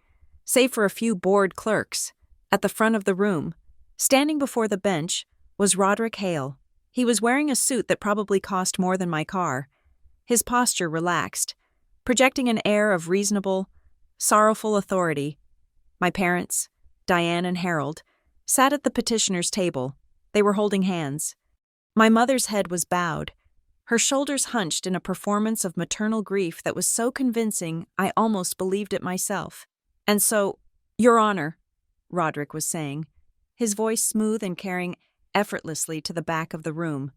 save for a few bored clerks. At the front of the room, standing before the bench, was Roderick Hale. He was wearing a suit that probably cost more than my car. His posture relaxed, projecting an air of reasonable, sorrowful authority. My parents, Diane and Harold, sat at the petitioner's table. They were holding hands. My mother's head was bowed, her shoulders hunched in a performance of maternal grief that was so convincing I almost believed it myself. "And so, Your Honor," Roderick was saying, his voice smooth and carrying effortlessly to the back of the room,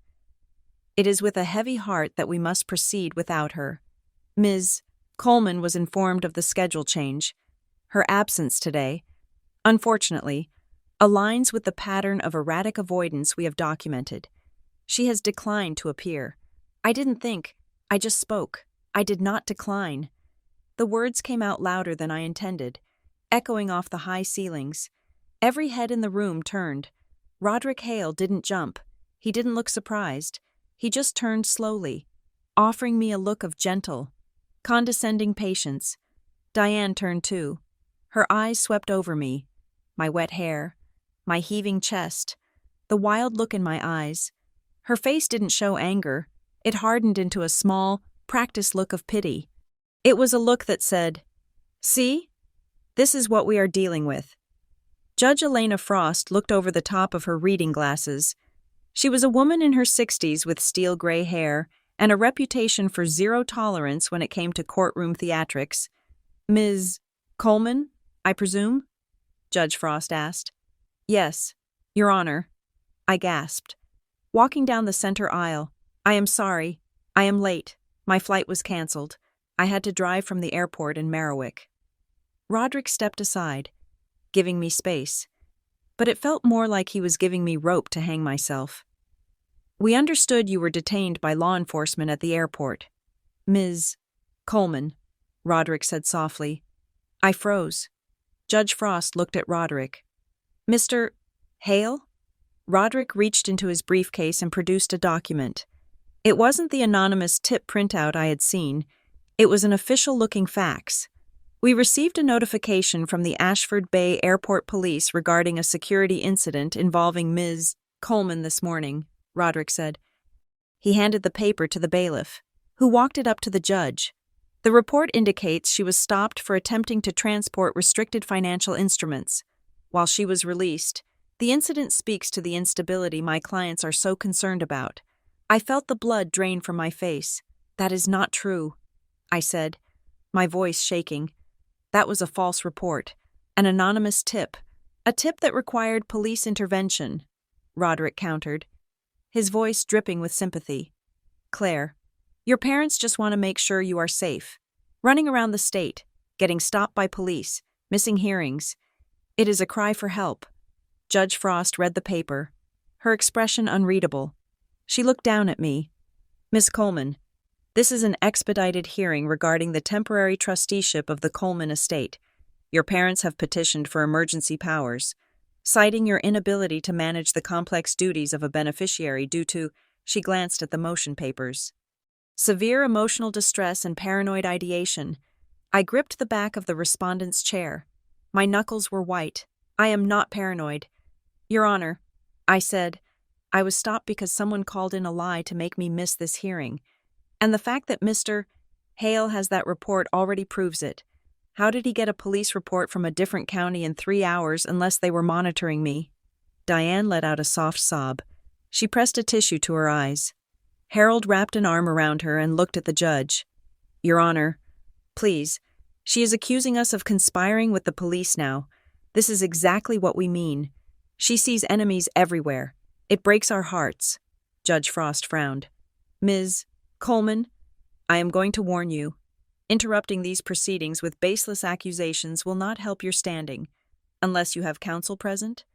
"it is with a heavy heart that we must proceed without her. Ms. Coleman was informed of the schedule change. Her absence today, unfortunately, aligns with the pattern of erratic avoidance we have documented. She has declined to appear. I didn't think, I just spoke. I did not decline." The words came out louder than I intended, echoing off the high ceilings. Every head in the room turned. Roderick Hale didn't jump. He didn't look surprised. He just turned slowly, offering me a look of gentle, condescending patience. Diane turned too. Her eyes swept over me, my wet hair, my heaving chest, the wild look in my eyes. Her face didn't show anger. It hardened into a small, practiced look of pity. It was a look that said, "See? This is what we are dealing with." Judge Elena Frost looked over the top of her reading glasses. She was a woman in her 60s with steel gray hair and a reputation for zero tolerance when it came to courtroom theatrics. "Ms. Coleman, I presume?" Judge Frost asked. "Yes, Your Honor," I gasped. Walking down the center aisle, "I am sorry. I am late. My flight was canceled. I had to drive from the airport in Merriwick." Roderick stepped aside, giving me space, but it felt more like he was giving me rope to hang myself. We understood you were detained by law enforcement at the airport. Ms. Coleman, Roderick said softly. I froze. Judge Frost looked at Roderick. Mr. Hale? Roderick reached into his briefcase and produced a document. It wasn't the anonymous tip printout I had seen. It was an official-looking fax. We received a notification from the Ashford Bay Airport Police regarding a security incident involving Ms. Coleman this morning, Roderick said. He handed the paper to the bailiff, who walked it up to the judge. The report indicates she was stopped for attempting to transport restricted financial instruments. While she was released, the incident speaks to the instability my clients are so concerned about. I felt the blood drain from my face. That is not true, I said, my voice shaking. That was a false report, an anonymous tip, a tip that required police intervention, Roderick countered, his voice dripping with sympathy. Claire, your parents just want to make sure you are safe. Running around the state, getting stopped by police, missing hearings. It is a cry for help. Judge Frost read the paper, her expression unreadable. She looked down at me. Miss Coleman, this is an expedited hearing regarding the temporary trusteeship of the Coleman estate. Your parents have petitioned for emergency powers, citing your inability to manage the complex duties of a beneficiary due to, she glanced at the motion papers, severe emotional distress and paranoid ideation. I gripped the back of the respondent's chair. My knuckles were white. I am not paranoid. Your Honor, I said. I was stopped because someone called in a lie to make me miss this hearing. And the fact that Mr. Hale has that report already proves it. How did he get a police report from a different county in 3 hours unless they were monitoring me? Diane let out a soft sob. She pressed a tissue to her eyes. Harold wrapped an arm around her and looked at the judge. Your Honor, please. She is accusing us of conspiring with the police now. This is exactly what we mean. She sees enemies everywhere. It breaks our hearts. Judge Frost frowned. Ms. Coleman, I am going to warn you. Interrupting these proceedings with baseless accusations will not help your standing, unless you have counsel present.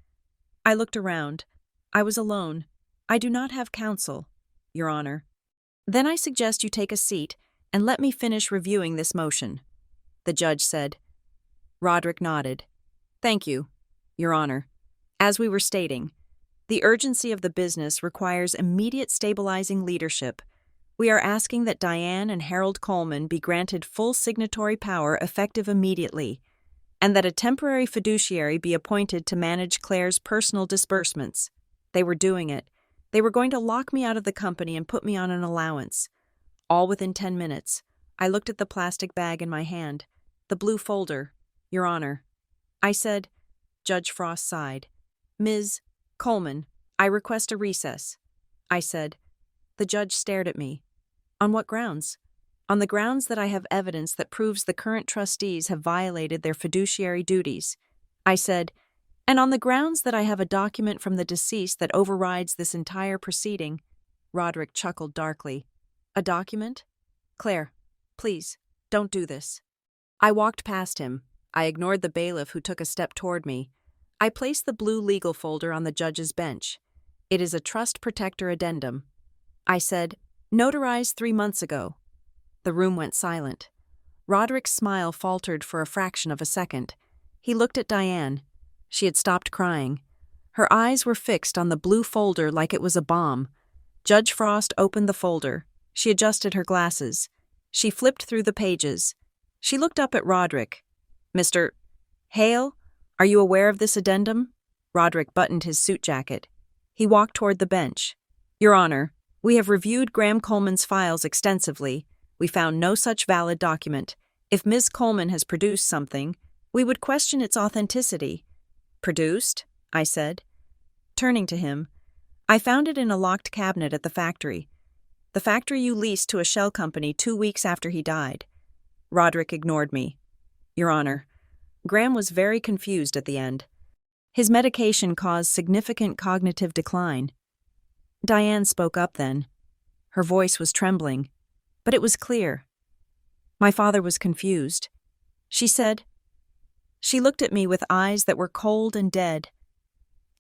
I looked around. I was alone. I do not have counsel, Your Honor. Then I suggest you take a seat and let me finish reviewing this motion, the judge said. Roderick nodded. Thank you, Your Honor. As we were stating, the urgency of the business requires immediate stabilizing leadership. We are asking that Diane and Harold Coleman be granted full signatory power effective immediately, and that a temporary fiduciary be appointed to manage Claire's personal disbursements. They were doing it. They were going to lock me out of the company and put me on an allowance. All within 10 minutes. I looked at the plastic bag in my hand. The blue folder, Your Honor. I said. Judge Frost sighed. Ms. Coleman, I request a recess. I said. The judge stared at me. On what grounds? On the grounds that I have evidence that proves the current trustees have violated their fiduciary duties. I said, and on the grounds that I have a document from the deceased that overrides this entire proceeding. Roderick chuckled darkly. A document? Claire, please, don't do this. I walked past him. I ignored the bailiff who took a step toward me. I placed the blue legal folder on the judge's bench. It is a trust protector addendum. I said, notarized 3 months ago. The room went silent. Roderick's smile faltered for a fraction of a second. He looked at Diane. She had stopped crying. Her eyes were fixed on the blue folder like it was a bomb. Judge Frost opened the folder. She adjusted her glasses. She flipped through the pages. She looked up at Roderick. Mr. Hale, are you aware of this addendum? Roderick buttoned his suit jacket. He walked toward the bench. Your Honor, we have reviewed Graham Coleman's files extensively. We found no such valid document. If Ms. Coleman has produced something, we would question its authenticity. Produced? I said. Turning to him, I found it in a locked cabinet at the factory. The factory you leased to a shell company 2 weeks after he died. Roderick ignored me. Your Honor, Graham was very confused at the end. His medication caused significant cognitive decline. Diane spoke up then. Her voice was trembling, but it was clear. My father was confused. She said. She looked at me with eyes that were cold and dead.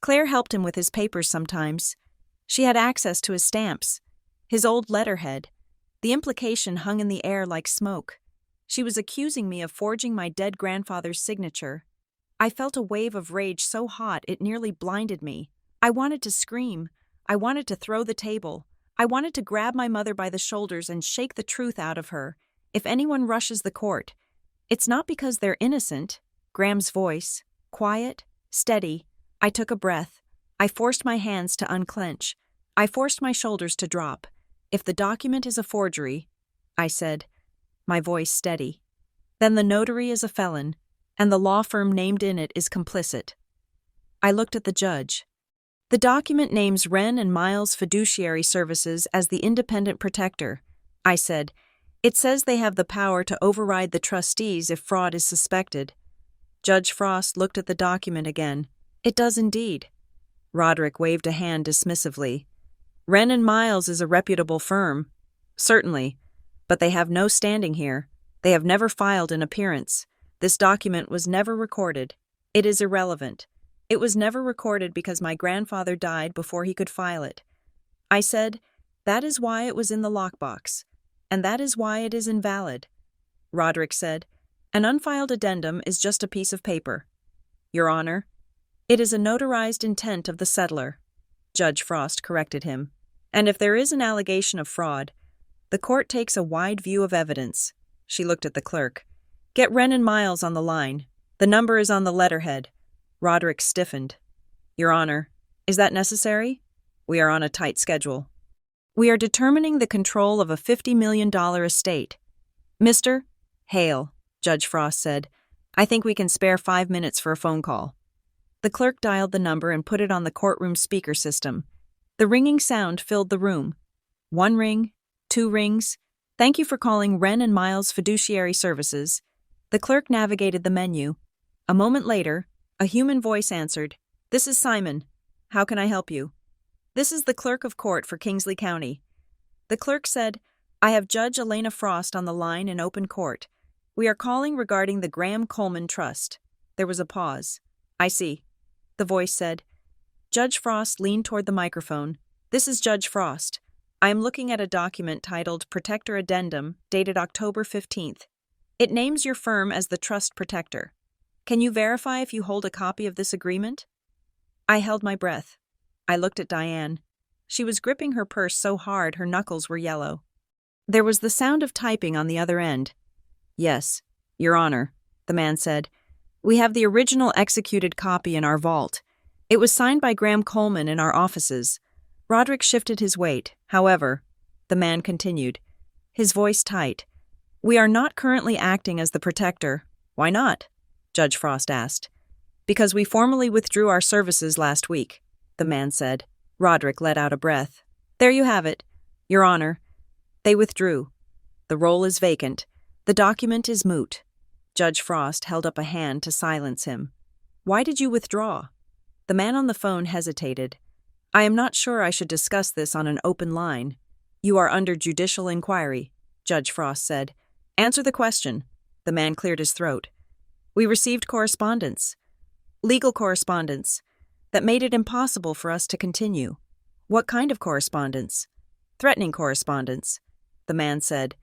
Claire helped him with his papers sometimes. She had access to his stamps, his old letterhead. The implication hung in the air like smoke. She was accusing me of forging my dead grandfather's signature. I felt a wave of rage so hot it nearly blinded me. I wanted to scream. I wanted to throw the table. I wanted to grab my mother by the shoulders and shake the truth out of her. If anyone rushes the court, it's not because they're innocent. Graham's voice, quiet, steady. I took a breath. I forced my hands to unclench. I forced my shoulders to drop. If the document is a forgery, I said, my voice steady, then the notary is a felon, and the law firm named in it is complicit. I looked at the judge. The document names Wren and Miles Fiduciary Services as the independent protector. I said, it says they have the power to override the trustees if fraud is suspected. Judge Frost looked at the document again. It does indeed. Roderick waved a hand dismissively. Wren and Miles is a reputable firm. Certainly. But they have no standing here. They have never filed an appearance. This document was never recorded. It is irrelevant. It was never recorded because my grandfather died before he could file it. I said, that is why it was in the lockbox, and that is why it is invalid. Roderick said, an unfiled addendum is just a piece of paper. Your Honor, it is a notarized intent of the settler. Judge Frost corrected him. And if there is an allegation of fraud, the court takes a wide view of evidence. She looked at the clerk. Get Wren and Miles on the line. The number is on the letterhead. Roderick stiffened. Your Honor, is that necessary? We are on a tight schedule. We are determining the control of a $50 million estate. Mr. Hale, Judge Frost said, I think we can spare 5 minutes for a phone call. The clerk dialed the number and put it on the courtroom speaker system. The ringing sound filled the room. 1 ring, 2 rings. Thank you for calling Wren and Miles Fiduciary Services. The clerk navigated the menu. A moment later, a human voice answered, This is Simon. How can I help you? This is the clerk of court for Kingsley County. The clerk said, I have Judge Elena Frost on the line in open court. We are calling regarding the Graham Coleman Trust. There was a pause. I see. The voice said. Judge Frost leaned toward the microphone. This is Judge Frost. I am looking at a document titled Protector Addendum, dated October 15th. It names your firm as the trust protector. Can you verify if you hold a copy of this agreement? I held my breath. I looked at Diane. She was gripping her purse so hard her knuckles were yellow. There was the sound of typing on the other end. Yes, Your Honor, the man said. We have the original executed copy in our vault. It was signed by Graham Coleman in our offices. Roderick shifted his weight. However, the man continued, his voice tight. We are not currently acting as the protector. Why not? Judge Frost asked. Because we formally withdrew our services last week, the man said. Roderick let out a breath. There you have it, Your Honor. They withdrew. The role is vacant. The document is moot. Judge Frost held up a hand to silence him. Why did you withdraw? The man on the phone hesitated. I am not sure I should discuss this on an open line. You are under judicial inquiry, Judge Frost said. Answer the question. The man cleared his throat. We received correspondence. Legal correspondence. That made it impossible for us to continue. What kind of correspondence? Threatening correspondence, the man said.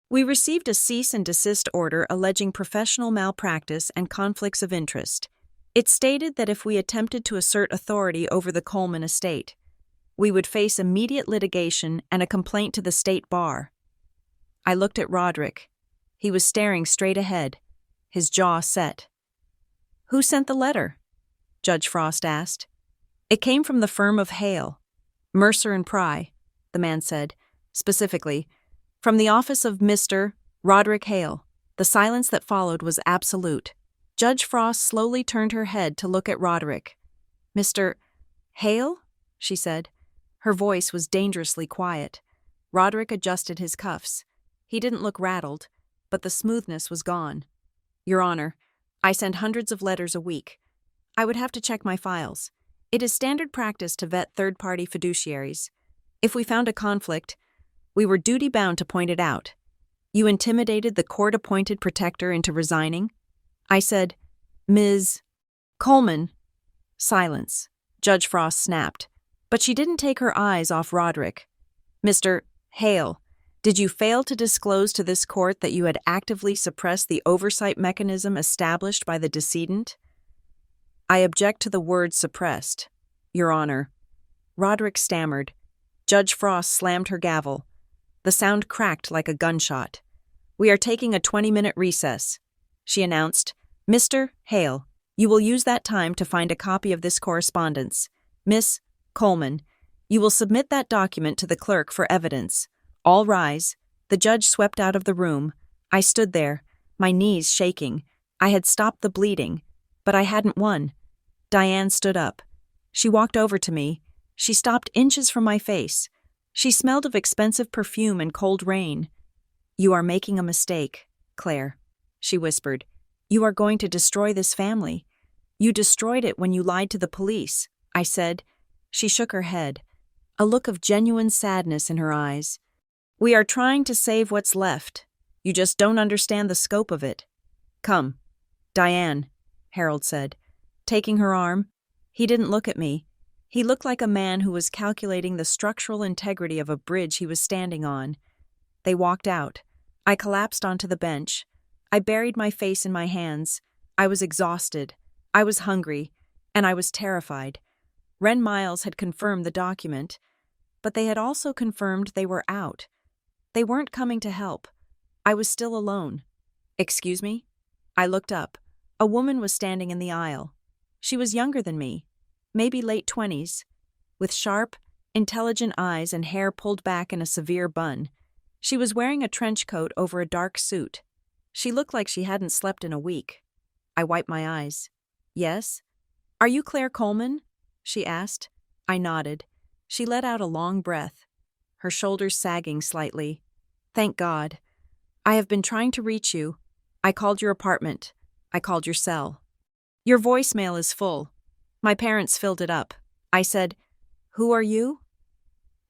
We received a cease and desist order alleging professional malpractice and conflicts of interest. It stated that if we attempted to assert authority over the Coleman estate, we would face immediate litigation and a complaint to the state bar. I looked at Roderick. He was staring straight ahead, his jaw set. Who sent the letter? Judge Frost asked. It came from the firm of Hale, Mercer and Pry, the man said, specifically, from the office of Mr. Roderick Hale. The silence that followed was absolute. Judge Frost slowly turned her head to look at Roderick. Mr. Hale? She said. Her voice was dangerously quiet. Roderick adjusted his cuffs. He didn't look rattled, but the smoothness was gone. Your Honor, I send hundreds of letters a week. I would have to check my files. It is standard practice to vet third-party fiduciaries. If we found a conflict, we were duty-bound to point it out. You intimidated the court-appointed protector into resigning? I said, Ms. Coleman. Silence. Judge Frost snapped. But she didn't take her eyes off Roderick. "Mr. Hale, did you fail to disclose to this court that you had actively suppressed the oversight mechanism established by the decedent?" "I object to the word suppressed, Your Honor." Roderick stammered. Judge Frost slammed her gavel. The sound cracked like a gunshot. "We are taking a 20-minute recess," she announced. "Mr. Hale, you will use that time to find a copy of this correspondence. Miss Coleman, you will submit that document to the clerk for evidence. All rise." The judge swept out of the room. I stood there, my knees shaking. I had stopped the bleeding, but I hadn't won. Diane stood up. She walked over to me. She stopped inches from my face. She smelled of expensive perfume and cold rain. "You are making a mistake, Claire," she whispered. "You are going to destroy this family. You destroyed it when you lied to the police," I said. She shook her head, a look of genuine sadness in her eyes. "We are trying to save what's left. You just don't understand the scope of it. Come." "Diane," Harold said, taking her arm. He didn't look at me. He looked like a man who was calculating the structural integrity of a bridge he was standing on. They walked out. I collapsed onto the bench. I buried my face in my hands. I was exhausted. I was hungry. And I was terrified. Ren Miles had confirmed the document, but they had also confirmed they were out. They weren't coming to help. I was still alone. "Excuse me?" I looked up. A woman was standing in the aisle. She was younger than me, maybe late 20s, with sharp, intelligent eyes and hair pulled back in a severe bun. She was wearing a trench coat over a dark suit. She looked like she hadn't slept in a week. I wiped my eyes. "Yes?" "Are you Claire Coleman?" she asked. I nodded. She let out a long breath, her shoulders sagging slightly. "Thank God. I have been trying to reach you. I called your apartment. I called your cell. Your voicemail is full. My parents filled it up." I said, "Who are you?"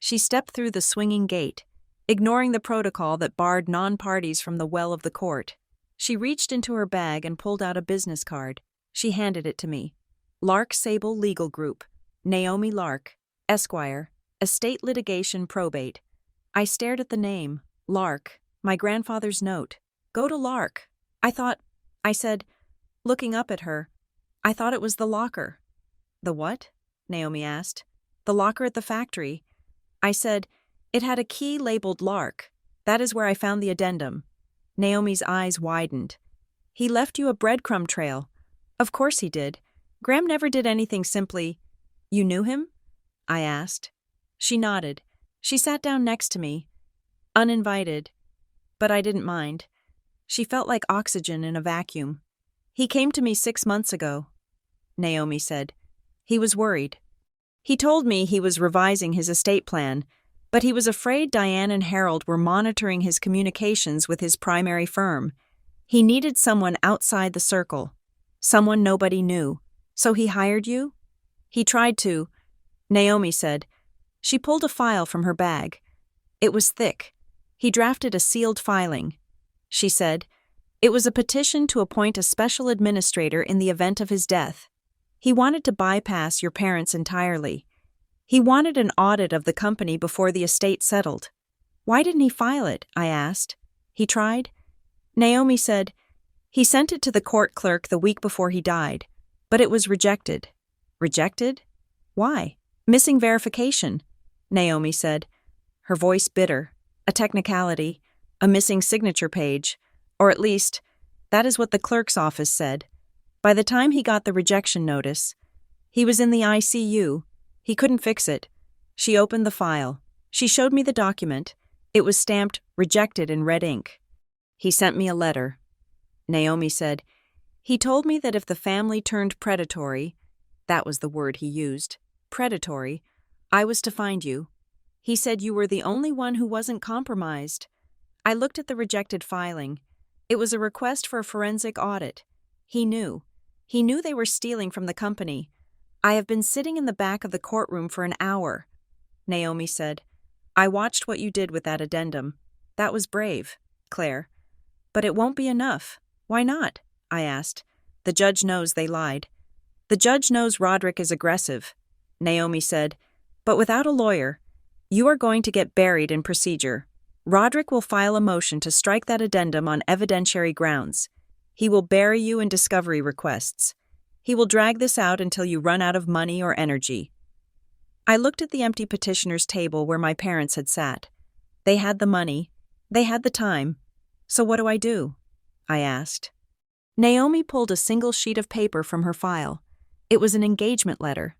She stepped through the swinging gate, ignoring the protocol that barred non-parties from the well of the court. She reached into her bag and pulled out a business card. She handed it to me. "Lark Sable Legal Group, Naomi Lark, Esquire, Estate Litigation Probate." I stared at the name, Lark, my grandfather's note. "Go to Lark." I said, looking up at her. "I thought it was the locker." "The what?" Naomi asked. "The locker at the factory." I said, "It had a key labeled Lark. That is where I found the addendum." Naomi's eyes widened. "He left you a breadcrumb trail." "Of course he did. Graham never did anything simply—" "You knew him?" I asked. She nodded. She sat down next to me. Uninvited. But I didn't mind. She felt like oxygen in a vacuum. "He came to me 6 months ago," Naomi said. "He was worried. He told me he was revising his estate plan, but he was afraid Diane and Harold were monitoring his communications with his primary firm. He needed someone outside the circle, someone nobody knew. So he hired you?" "He tried to," Naomi said. She pulled a file from her bag. It was thick. "He drafted a sealed filing," she said. "It was a petition to appoint a special administrator in the event of his death. He wanted to bypass your parents entirely. He wanted an audit of the company before the estate settled." "Why didn't he file it?" I asked. "He tried?" Naomi said, "He sent it to the court clerk the week before he died, but it was rejected." "Rejected? Why?" "Missing verification," Naomi said, her voice bitter. "A technicality, a missing signature page, or at least, that is what the clerk's office said. By the time he got the rejection notice, he was in the ICU. He couldn't fix it." She opened the file. She showed me the document. It was stamped "Rejected" in red ink. "He sent me a letter," Naomi said. "He told me that if the family turned predatory," that was the word he used, predatory, "I was to find you. He said you were the only one who wasn't compromised." I looked at the rejected filing. It was a request for a forensic audit. He knew. He knew they were stealing from the company. "I have been sitting in the back of the courtroom for an hour," Naomi said. "I watched what you did with that addendum. That was brave, Claire. But it won't be enough." "Why not?" I asked. "The judge knows they lied." "The judge knows Roderick is aggressive," Naomi said. But without a lawyer, you are going to get buried in procedure. Roderick will file a motion to strike that addendum on evidentiary grounds. He will bury you in discovery requests. He will drag this out until you run out of money or energy. I looked at the empty petitioner's table where my parents had sat. They had the money. They had the time. So what do I do? I asked. Naomi pulled a single sheet of paper from her file. It was an engagement letter.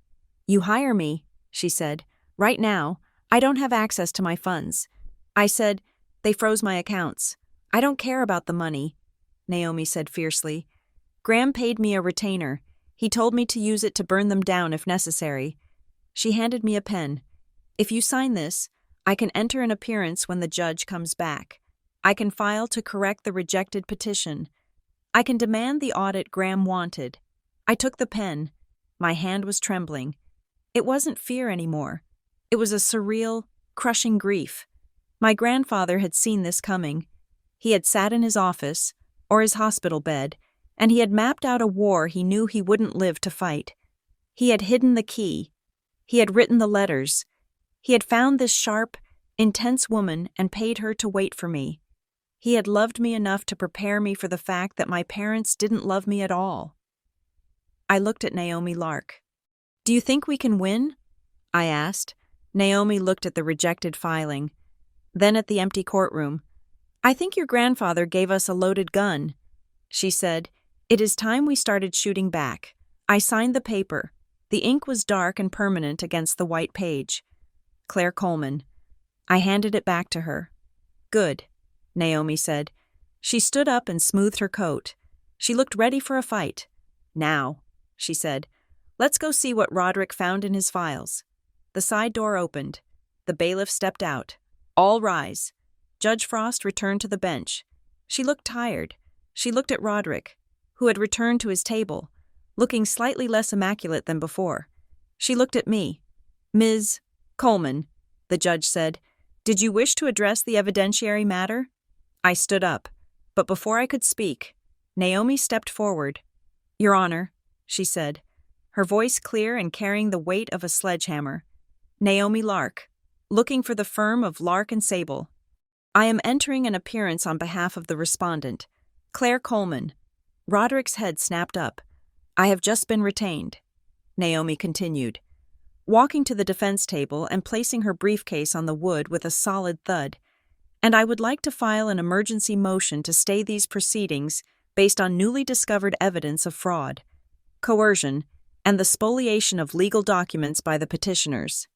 You hire me, she said. Right now, I don't have access to my funds. I said, they froze my accounts. I don't care about the money, Naomi said fiercely. Graham paid me a retainer. He told me to use it to burn them down if necessary. She handed me a pen. If you sign this, I can enter an appearance when the judge comes back. I can file to correct the rejected petition. I can demand the audit Graham wanted. I took the pen. My hand was trembling. It wasn't fear anymore. It was a surreal, crushing grief. My grandfather had seen this coming. He had sat in his office, or his hospital bed, and he had mapped out a war he knew he wouldn't live to fight. He had hidden the key. He had written the letters. He had found this sharp, intense woman and paid her to wait for me. He had loved me enough to prepare me for the fact that my parents didn't love me at all. I looked at Naomi Lark. Do you think we can win? I asked. Naomi looked at the rejected filing, then at the empty courtroom. I think your grandfather gave us a loaded gun, she said. It is time we started shooting back. I signed the paper. The ink was dark and permanent against the white page. Claire Coleman. I handed it back to her. Good, Naomi said. She stood up and smoothed her coat. She looked ready for a fight. Now, she said, let's go see what Roderick found in his files. The side door opened. The bailiff stepped out. All rise. Judge Frost returned to the bench. She looked tired. She looked at Roderick, who had returned to his table, looking slightly less immaculate than before. She looked at me. Ms. Coleman, the judge said, did you wish to address the evidentiary matter? I stood up, but before I could speak, Naomi stepped forward. Your Honor, she said, her voice clear and carrying the weight of a sledgehammer. Naomi Lark, looking for the firm of Lark and Sable. I am entering an appearance on behalf of the respondent, Claire Coleman. Roderick's head snapped up. I have just been retained, Naomi continued, walking to the defense table and placing her briefcase on the wood with a solid thud. And I would like to file an emergency motion to stay these proceedings based on newly discovered evidence of fraud, coercion, and the spoliation of legal documents by the petitioners.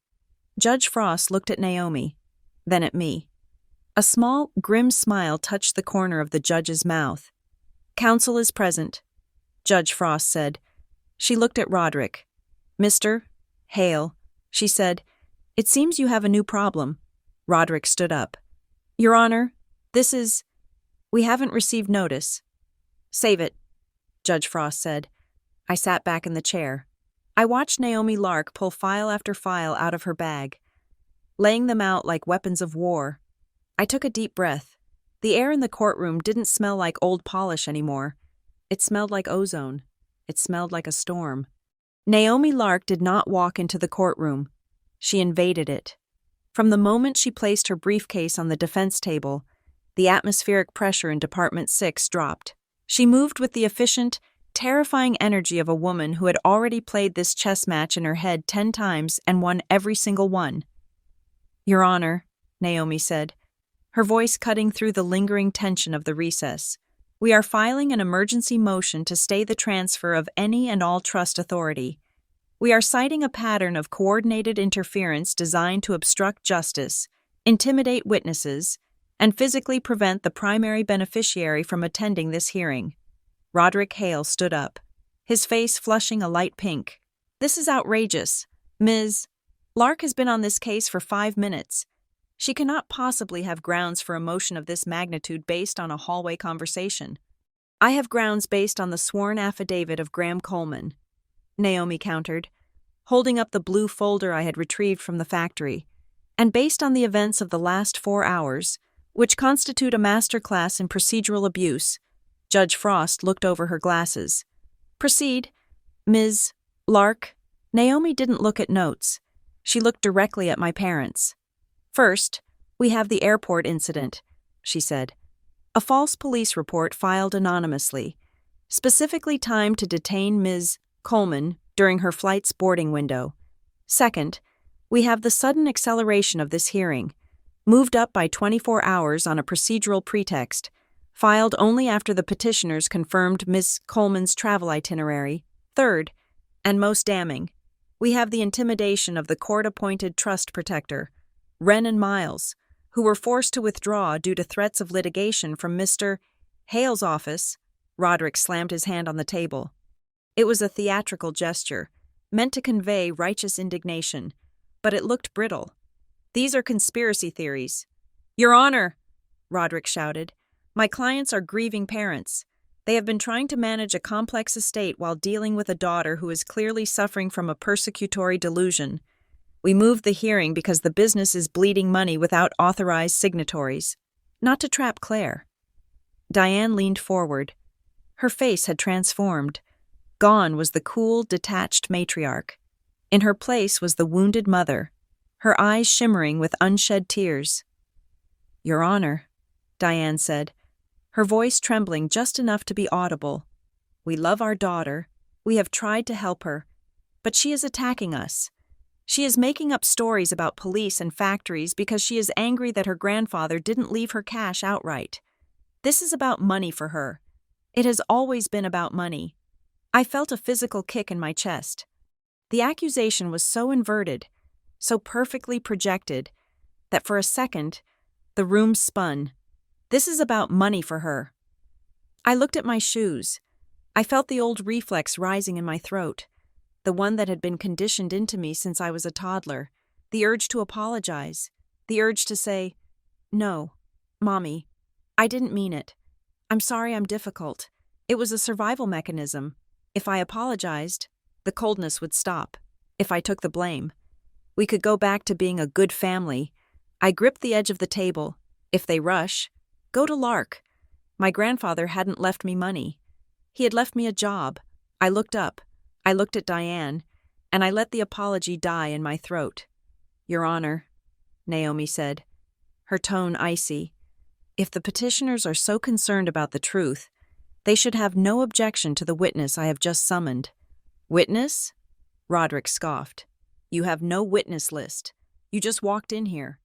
Judge Frost looked at Naomi, then at me. A small, grim smile touched the corner of the judge's mouth. Counsel is present, Judge Frost said. She looked at Roderick. Mr. Hale, she said, it seems you have a new problem. Roderick stood up. Your Honor, we haven't received notice. Save it, Judge Frost said. I sat back in the chair. I watched Naomi Lark pull file after file out of her bag, laying them out like weapons of war. I took a deep breath. The air in the courtroom didn't smell like old polish anymore. It smelled like ozone. It smelled like a storm. Naomi Lark did not walk into the courtroom. She invaded it. From the moment she placed her briefcase on the defense table, the atmospheric pressure in Department 6 dropped. She moved with the efficient, terrifying energy of a woman who had already played this chess match in her head 10 times and won every single one. Your Honor, Naomi said, her voice cutting through the lingering tension of the recess. We are filing an emergency motion to stay the transfer of any and all trust authority. We are citing a pattern of coordinated interference designed to obstruct justice, intimidate witnesses, and physically prevent the primary beneficiary from attending this hearing. Roderick Hale stood up, his face flushing a light pink. This is outrageous. Ms. Lark has been on this case for 5 minutes. She cannot possibly have grounds for a motion of this magnitude based on a hallway conversation. I have grounds based on the sworn affidavit of Graham Coleman, Naomi countered, holding up the blue folder I had retrieved from the factory, and based on the events of the last 4 hours, which constitute a masterclass in procedural abuse. Judge Frost looked over her glasses. Proceed, Ms. Lark. Naomi didn't look at notes. She looked directly at my parents. "First, we have the airport incident," she said. "A false police report filed anonymously, specifically timed to detain Ms. Coleman during her flight's boarding window. Second, we have the sudden acceleration of this hearing, moved up by 24 hours on a procedural pretext, filed only after the petitioners confirmed Ms. Coleman's travel itinerary. Third, and most damning, we have the intimidation of the court-appointed trust protector, Wren and Miles, who were forced to withdraw due to threats of litigation from Mr. Hale's office." Roderick slammed his hand on the table. It was a theatrical gesture, meant to convey righteous indignation, but it looked brittle. "These are conspiracy theories." "Your Honor," Roderick shouted, "my clients are grieving parents. They have been trying to manage a complex estate while dealing with a daughter who is clearly suffering from a persecutory delusion. We moved the hearing because the business is bleeding money without authorized signatories, not to trap Claire." Diane leaned forward. Her face had transformed. Gone was the cool, detached matriarch. In her place was the wounded mother, her eyes shimmering with unshed tears. "Your Honor," Diane said, her voice trembling just enough to be audible. "We love our daughter. We have tried to help her. But she is attacking us. She is making up stories about police and factories because she is angry that her grandfather didn't leave her cash outright. This is about money for her. It has always been about money." I felt a physical kick in my chest. The accusation was so inverted, so perfectly projected, that for a second, the room spun. This is about money for her. I looked at my shoes. I felt the old reflex rising in my throat, the one that had been conditioned into me since I was a toddler, the urge to apologize, the urge to say, "No, Mommy, I didn't mean it. I'm sorry I'm difficult. It was a survival mechanism. If I apologized, the coldness would stop. If I took the blame, we could go back to being a good family." I gripped the edge of the table. If they rush, go to Lark. My grandfather hadn't left me money. He had left me a job. I looked up. I looked at Diane, and I let the apology die in my throat. "Your Honor," Naomi said, her tone icy, "if the petitioners are so concerned about the truth, they should have no objection to the witness I have just summoned." "Witness?" Roderick scoffed. "You have no witness list. You just walked in here."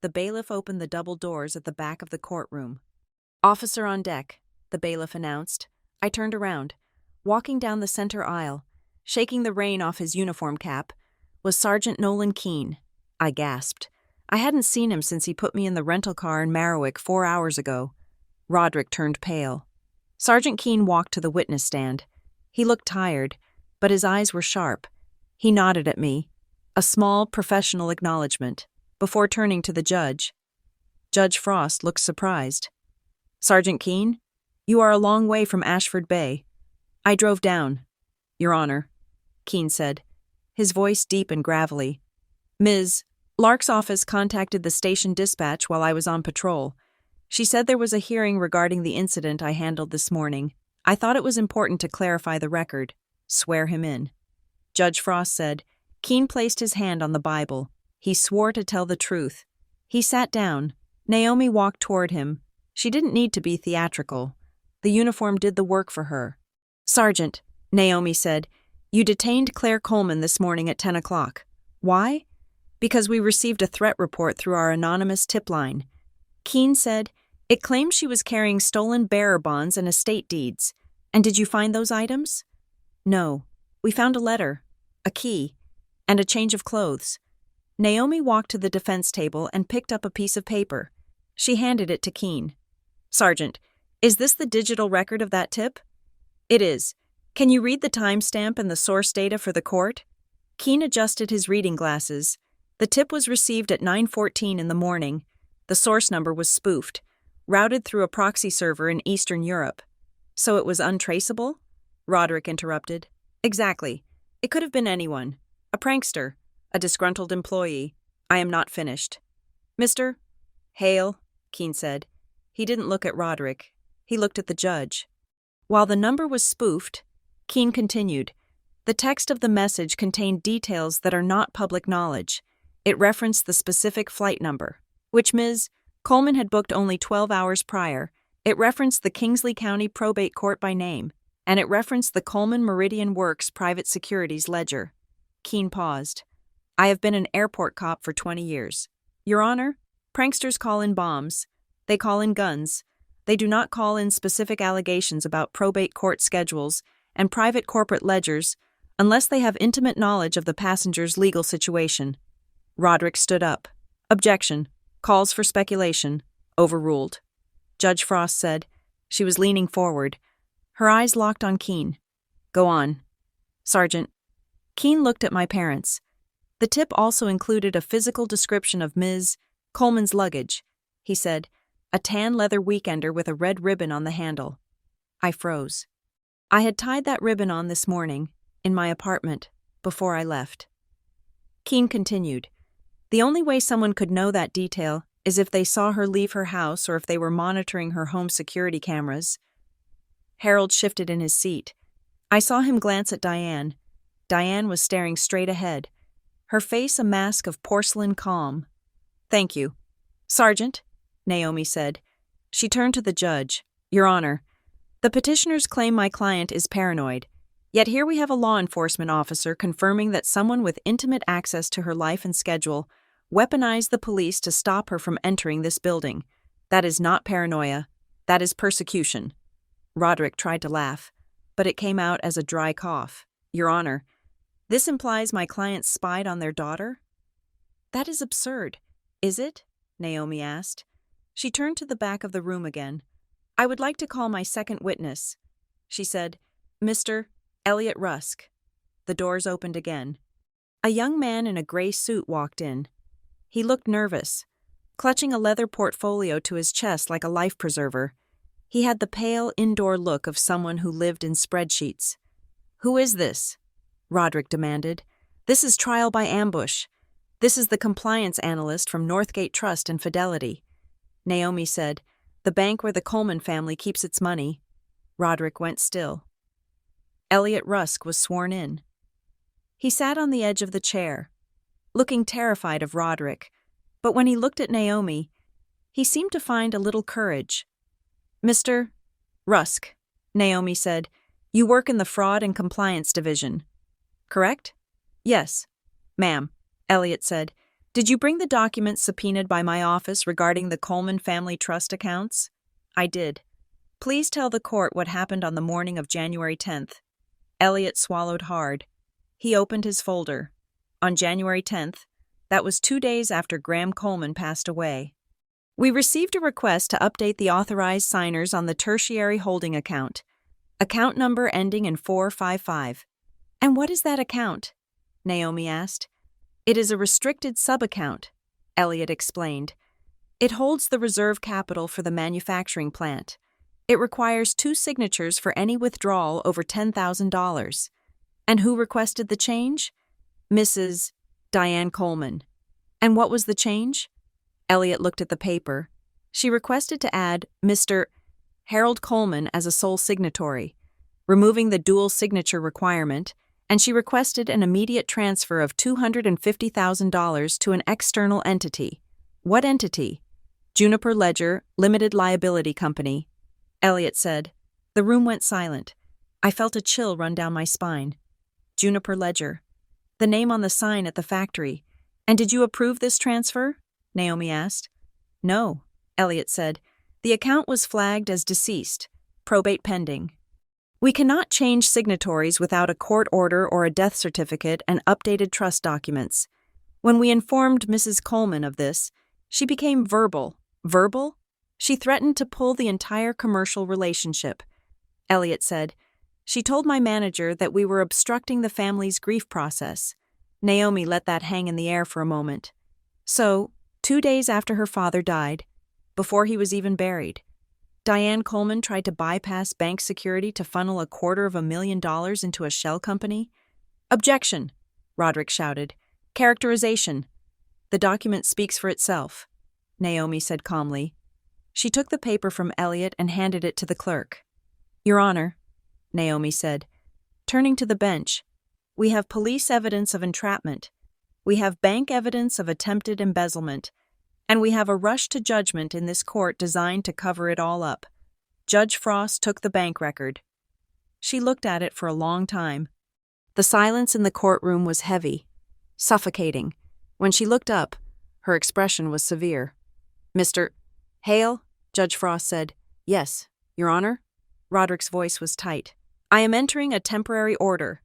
The bailiff opened the double doors at the back of the courtroom. "Officer on deck," the bailiff announced. I turned around. Walking down the center aisle, shaking the rain off his uniform cap, was Sergeant Nolan Keene. I gasped. I hadn't seen him since he put me in the rental car in Marowak 4 hours ago. Roderick turned pale. Sergeant Keene walked to the witness stand. He looked tired, but his eyes were sharp. He nodded at me, a small professional acknowledgement, before turning to the judge. Judge Frost looked surprised. "Sergeant Keene, you are a long way from Ashford Bay." "I drove down, Your Honor," Keene said, his voice deep and gravelly. "Ms. Lark's office contacted the station dispatch while I was on patrol. She said there was a hearing regarding the incident I handled this morning. I thought it was important to clarify the record, swear him in." Judge Frost said. Keene placed his hand on the Bible. He swore to tell the truth. He sat down. Naomi walked toward him. She didn't need to be theatrical. The uniform did the work for her. "Sergeant," Naomi said, "you detained Claire Coleman this morning at 10 o'clock. Why? Because we received a threat report through our anonymous tip line." Keene said, "It claimed she was carrying stolen bearer bonds and estate deeds. And did you find those items?" "No. We found a letter, a key, and a change of clothes." Naomi walked to the defense table and picked up a piece of paper. She handed it to Keene. "Sergeant, is this the digital record of that tip?" "It is. Can you read the timestamp and the source data for the court?" Keene adjusted his reading glasses. The tip was received at 9:14 in the morning. The source number was spoofed, routed through a proxy server in Eastern Europe. "So it was untraceable?" Roderick interrupted. "Exactly. It could have been anyone. A prankster, a disgruntled employee. I am not finished." "Mr. Hale," Keene said. He didn't look at Roderick. He looked at the judge. While the number was spoofed, Keene continued, The text of the message contained details that are not public knowledge. It referenced the specific flight number, which Ms. Coleman had booked only 12 hours prior. It referenced the Kingsley County Probate Court by name, and it referenced the Coleman Meridian Works private securities ledger. Keene paused. I have been an airport cop for 20 years. Your Honor, pranksters call in bombs. They call in guns. They do not call in specific allegations about probate court schedules and private corporate ledgers unless they have intimate knowledge of the passenger's legal situation. Roderick stood up. Objection. Calls for speculation. Overruled. Judge Frost said. She was leaning forward. Her eyes locked on Keene. Go on. Sergeant. Keene looked at my parents. The tip also included a physical description of Ms. Coleman's luggage. He said, a tan leather weekender with a red ribbon on the handle. I froze. I had tied that ribbon on this morning, in my apartment, before I left. Keene continued. The only way someone could know that detail is if they saw her leave her house or if they were monitoring her home security cameras. Harold shifted in his seat. I saw him glance at Diane. Diane was staring straight ahead, her face a mask of porcelain calm. Thank you. Sergeant, Naomi said. She turned to the judge. Your Honor, the petitioners claim my client is paranoid, yet here we have a law enforcement officer confirming that someone with intimate access to her life and schedule weaponized the police to stop her from entering this building. That is not paranoia. That is persecution. Roderick tried to laugh, but it came out as a dry cough. Your Honor, this implies my client spied on their daughter? That is absurd. Is it? Naomi asked. She turned to the back of the room again. I would like to call my second witness. She said, Mr. Elliot Rusk. The doors opened again. A young man in a gray suit walked in. He looked nervous, clutching a leather portfolio to his chest like a life preserver. He had the pale, indoor look of someone who lived in spreadsheets. Who is this? Roderick demanded. This is trial by ambush. This is the compliance analyst from Northgate Trust and Fidelity. Naomi said, the bank where the Coleman family keeps its money. Roderick went still. Elliot Rusk was sworn in. He sat on the edge of the chair, looking terrified of Roderick, but when he looked at Naomi, he seemed to find a little courage. Mr. Rusk, Naomi said, you work in the Fraud and Compliance Division, correct? Yes, ma'am, Elliot said. Did you bring the documents subpoenaed by my office regarding the Coleman family trust accounts? I did. Please tell the court what happened on the morning of January 10th. Elliot swallowed hard. He opened his folder. On January 10th, that was 2 days after Graham Coleman passed away. We received a request to update the authorized signers on the tertiary holding account number ending in 455. And what is that account? Naomi asked. It is a restricted sub-account, Elliot explained. It holds the reserve capital for the manufacturing plant. It requires 2 signatures for any withdrawal over $10,000. And who requested the change? Mrs. Diane Coleman. And what was the change? Elliot looked at the paper. She requested to add Mr. Harold Coleman as a sole signatory, removing the dual signature requirement, and she requested an immediate transfer of $250,000 to an external entity. What entity? Juniper Ledger Limited Liability Company. Elliot said. The room went silent. I felt a chill run down my spine. Juniper Ledger. The name on the sign at the factory. And did you approve this transfer? Naomi asked. No, Elliot said. The account was flagged as deceased. Probate pending. We cannot change signatories without a court order or a death certificate and updated trust documents. When we informed Mrs. Coleman of this, she became verbal. Verbal? She threatened to pull the entire commercial relationship. Elliot said, she told my manager that we were obstructing the family's grief process. Naomi let that hang in the air for a moment. So, 2 days after her father died, before he was even buried, Diane Coleman tried to bypass bank security to funnel $250,000 into a shell company. Objection, Roderick shouted. Characterization. The document speaks for itself, Naomi said calmly. She took the paper from Elliot and handed it to the clerk. Your Honor, Naomi said. Turning to the bench, We have police evidence of entrapment. We have bank evidence of attempted embezzlement. And we have a rush to judgment in this court designed to cover it all up. Judge Frost took the bank record. She looked at it for a long time. The silence in the courtroom was heavy, suffocating. When she looked up, her expression was severe. "Mr. Hale?" Judge Frost said. "Yes, Your Honor." Roderick's voice was tight. "I am entering a temporary order,"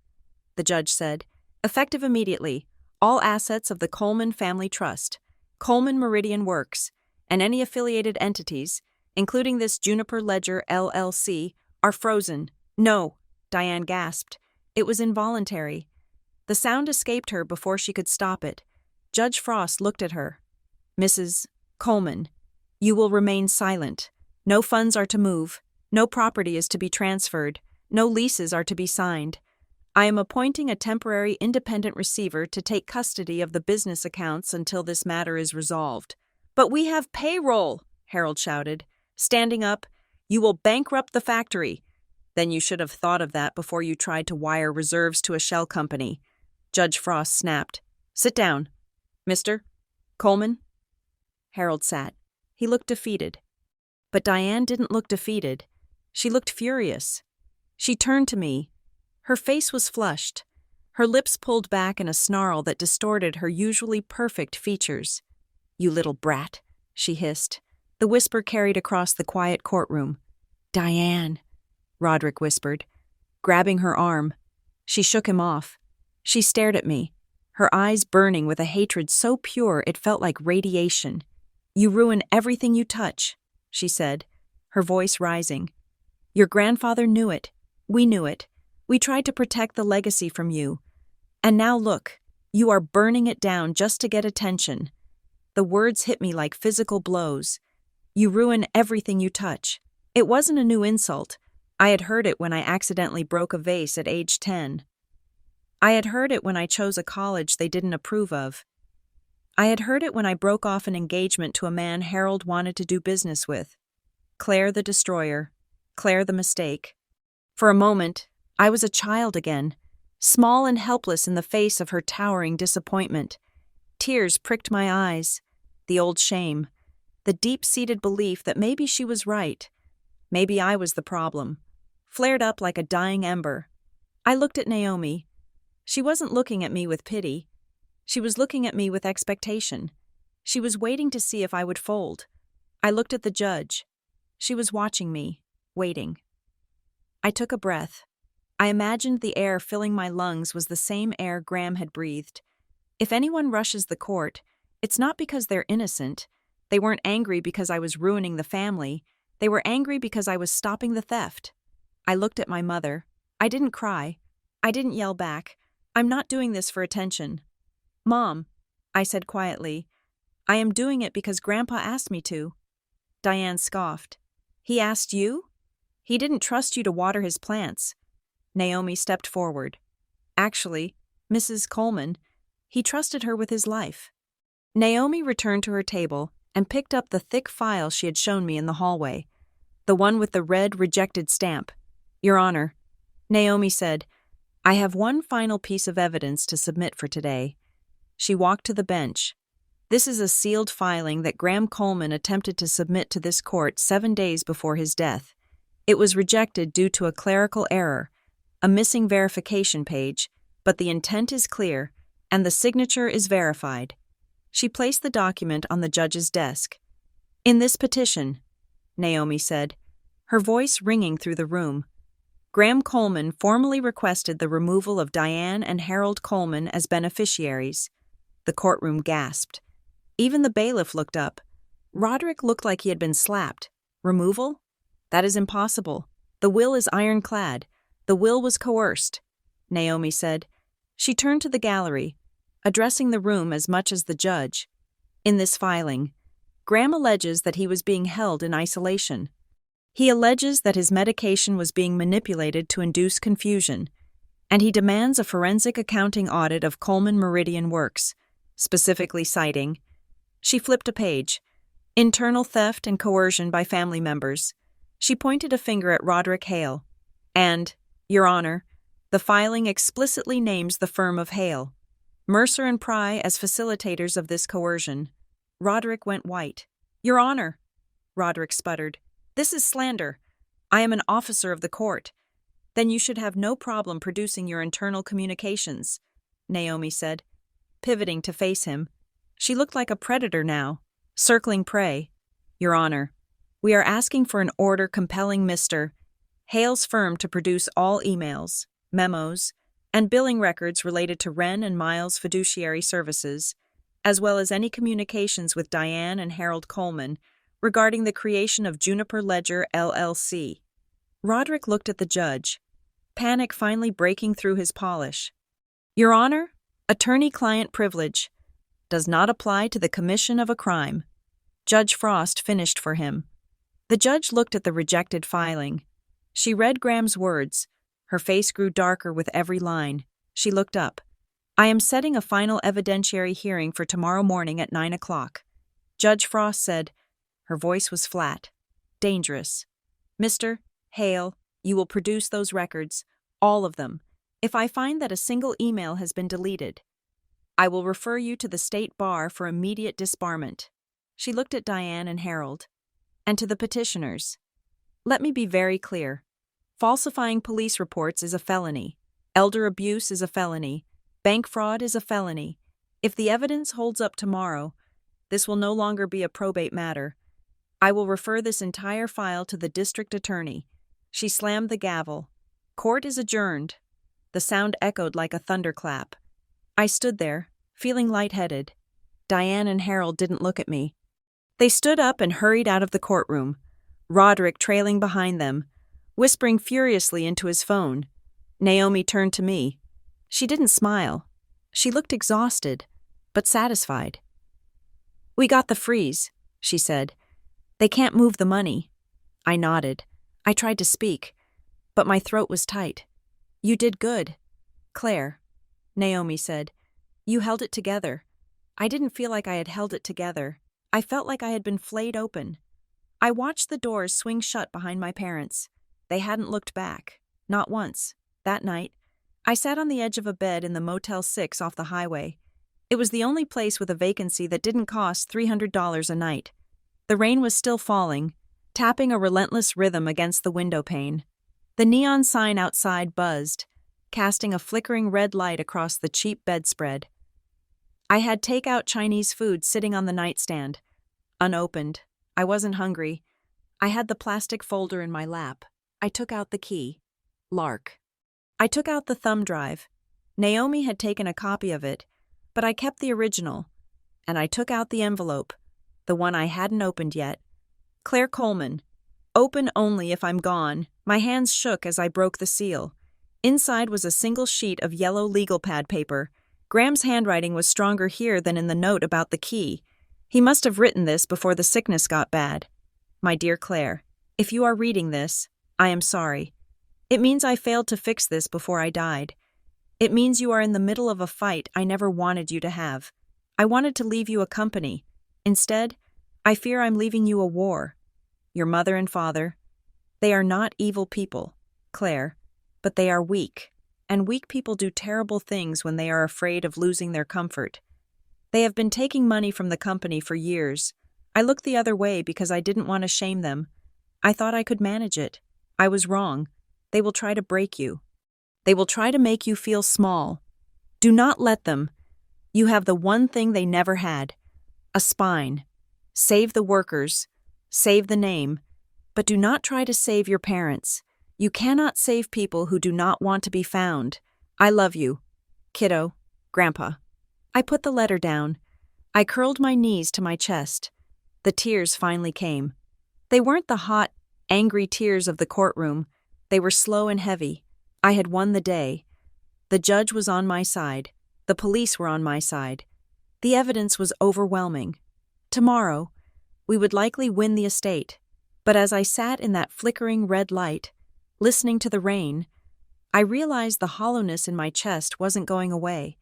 the judge said, "effective immediately. All assets of the Coleman Family Trust, Coleman Meridian Works, and any affiliated entities, including this Juniper Ledger LLC, are frozen." "No," Diane gasped. It was involuntary. The sound escaped her before she could stop it. Judge Frost looked at her. "Mrs. Coleman, you will remain silent. No funds are to move. No property is to be transferred. No leases are to be signed. I am appointing a temporary independent receiver to take custody of the business accounts until this matter is resolved." "But we have payroll," Harold shouted. Standing up, "You will bankrupt the factory." "Then you should have thought of that before you tried to wire reserves to a shell company." Judge Frost snapped. "Sit down. Mr. Coleman?" Harold sat. He looked defeated. But Diane didn't look defeated. She looked furious. She turned to me. Her face was flushed, her lips pulled back in a snarl that distorted her usually perfect features. "You little brat," she hissed. The whisper carried across the quiet courtroom. "Diane," Roderick whispered, grabbing her arm. She shook him off. She stared at me, her eyes burning with a hatred so pure it felt like radiation. "You ruin everything you touch," she said, her voice rising. "Your grandfather knew it. We knew it. We tried to protect the legacy from you. And now look, you are burning it down just to get attention." The words hit me like physical blows. "You ruin everything you touch." It wasn't a new insult. I had heard it when I accidentally broke a vase at age 10. I had heard it when I chose a college they didn't approve of. I had heard it when I broke off an engagement to a man Harold wanted to do business with. Claire the destroyer. Claire the mistake. For a moment, I was a child again, small and helpless in the face of her towering disappointment. Tears pricked my eyes. The old shame. The deep-seated belief that maybe she was right. Maybe I was the problem. Flared up like a dying ember. I looked at Naomi. She wasn't looking at me with pity. She was looking at me with expectation. She was waiting to see if I would fold. I looked at the judge. She was watching me, waiting. I took a breath. I imagined the air filling my lungs was the same air Graham had breathed. If anyone rushes the court, it's not because they're innocent. They weren't angry because I was ruining the family. They were angry because I was stopping the theft. I looked at my mother. I didn't cry. I didn't yell back. "I'm not doing this for attention." "Mom," I said quietly, "I am doing it because Grandpa asked me to." Diane scoffed. "He asked you? He didn't trust you to water his plants." Naomi stepped forward. "Actually, Mrs. Coleman, he trusted her with his life." Naomi returned to her table and picked up the thick file she had shown me in the hallway, the one with the red rejected stamp. "Your Honor," Naomi said, "I have one final piece of evidence to submit for today." She walked to the bench. "This is a sealed filing that Graham Coleman attempted to submit to this court 7 days before his death. It was rejected due to a clerical error, a missing verification page, but the intent is clear, and the signature is verified." She placed the document on the judge's desk. "In this petition," Naomi said, her voice ringing through the room, "Graham Coleman formally requested the removal of Diane and Harold Coleman as beneficiaries." The courtroom gasped. Even the bailiff looked up. Roderick looked like he had been slapped. "Removal? That is impossible. The will is ironclad. The will was coerced," Naomi said. She turned to the gallery, addressing the room as much as the judge. "In this filing, Graham alleges that he was being held in isolation. He alleges that his medication was being manipulated to induce confusion, and he demands a forensic accounting audit of Coleman Meridian Works, specifically citing," she flipped a page, "internal theft and coercion by family members." She pointed a finger at Roderick Hale. "And, Your Honor, The filing explicitly names the firm of Hale, Mercer and Pry as facilitators of this coercion. Roderick went white. "Your Honor," Roderick sputtered, "this is slander. I am an officer of the court." "Then you should have no problem producing your internal communications," Naomi said, pivoting to face him. She looked like a predator now, circling prey. "Your Honor, we are asking for an order compelling Mr. Hale's firm to produce all emails, memos, and billing records related to Wren and Miles fiduciary services, as well as any communications with Diane and Harold Coleman regarding the creation of Juniper Ledger LLC. Roderick looked at the judge, panic finally breaking through his polish. "Your Honor, attorney-client privilege does not apply to the commission of a crime." Judge Frost finished for him. The judge looked at the rejected filing. She read Graham's words. Her face grew darker with every line. She looked up. "I am setting a final evidentiary hearing for tomorrow morning at 9 o'clock. Judge Frost said. Her voice was flat. "Dangerous. Mr. Hale, you will produce those records, all of them. If I find that a single email has been deleted, I will refer you to the state bar for immediate disbarment." She looked at Diane and Harold. "And to the petitioners. Let me be very clear. Falsifying police reports is a felony. Elder abuse is a felony. Bank fraud is a felony. If the evidence holds up tomorrow, this will no longer be a probate matter. I will refer this entire file to the district attorney." She slammed the gavel. "Court is adjourned." The sound echoed like a thunderclap. I stood there, feeling lightheaded. Diane and Harold didn't look at me. They stood up and hurried out of the courtroom, Roderick trailing behind them, whispering furiously into his phone. Naomi turned to me. She didn't smile. She looked exhausted, but satisfied. "We got the freeze," she said. "They can't move the money." I nodded. I tried to speak, but my throat was tight. "You did good, Claire," Naomi said. "You held it together." I didn't feel like I had held it together. I felt like I had been flayed open. I watched the doors swing shut behind my parents. They hadn't looked back. Not once. That night, I sat on the edge of a bed in the Motel 6 off the highway. It was the only place with a vacancy that didn't cost $300 a night. The rain was still falling, tapping a relentless rhythm against the window pane. The neon sign outside buzzed, casting a flickering red light across the cheap bedspread. I had takeout Chinese food sitting on the nightstand, unopened. I wasn't hungry. I had the plastic folder in my lap. I took out the key. Lark. I took out the thumb drive. Naomi had taken a copy of it, but I kept the original. And I took out the envelope, the one I hadn't opened yet. Claire Coleman. Open only if I'm gone. My hands shook as I broke the seal. Inside was a single sheet of yellow legal pad paper. Graham's handwriting was stronger here than in the note about the key. He must have written this before the sickness got bad. "My dear Claire, if you are reading this, I am sorry. It means I failed to fix this before I died. It means you are in the middle of a fight I never wanted you to have. I wanted to leave you a company. Instead, I fear I'm leaving you a war. Your mother and father, they are not evil people, Claire, but they are weak. And weak people do terrible things when they are afraid of losing their comfort. They have been taking money from the company for years. I looked the other way because I didn't want to shame them. I thought I could manage it. I was wrong. They will try to break you. They will try to make you feel small. Do not let them. You have the one thing they never had, a spine. Save the workers. Save the name. But do not try to save your parents. You cannot save people who do not want to be found. I love you. Kiddo. Grandpa. I put the letter down. I curled my knees to my chest. The tears finally came. They weren't the hot, angry tears of the courtroom. They were slow and heavy. I had won the day. The judge was on my side. The police were on my side. The evidence was overwhelming. Tomorrow, we would likely win the estate. But as I sat in that flickering red light, listening to the rain, I realized the hollowness in my chest wasn't going away.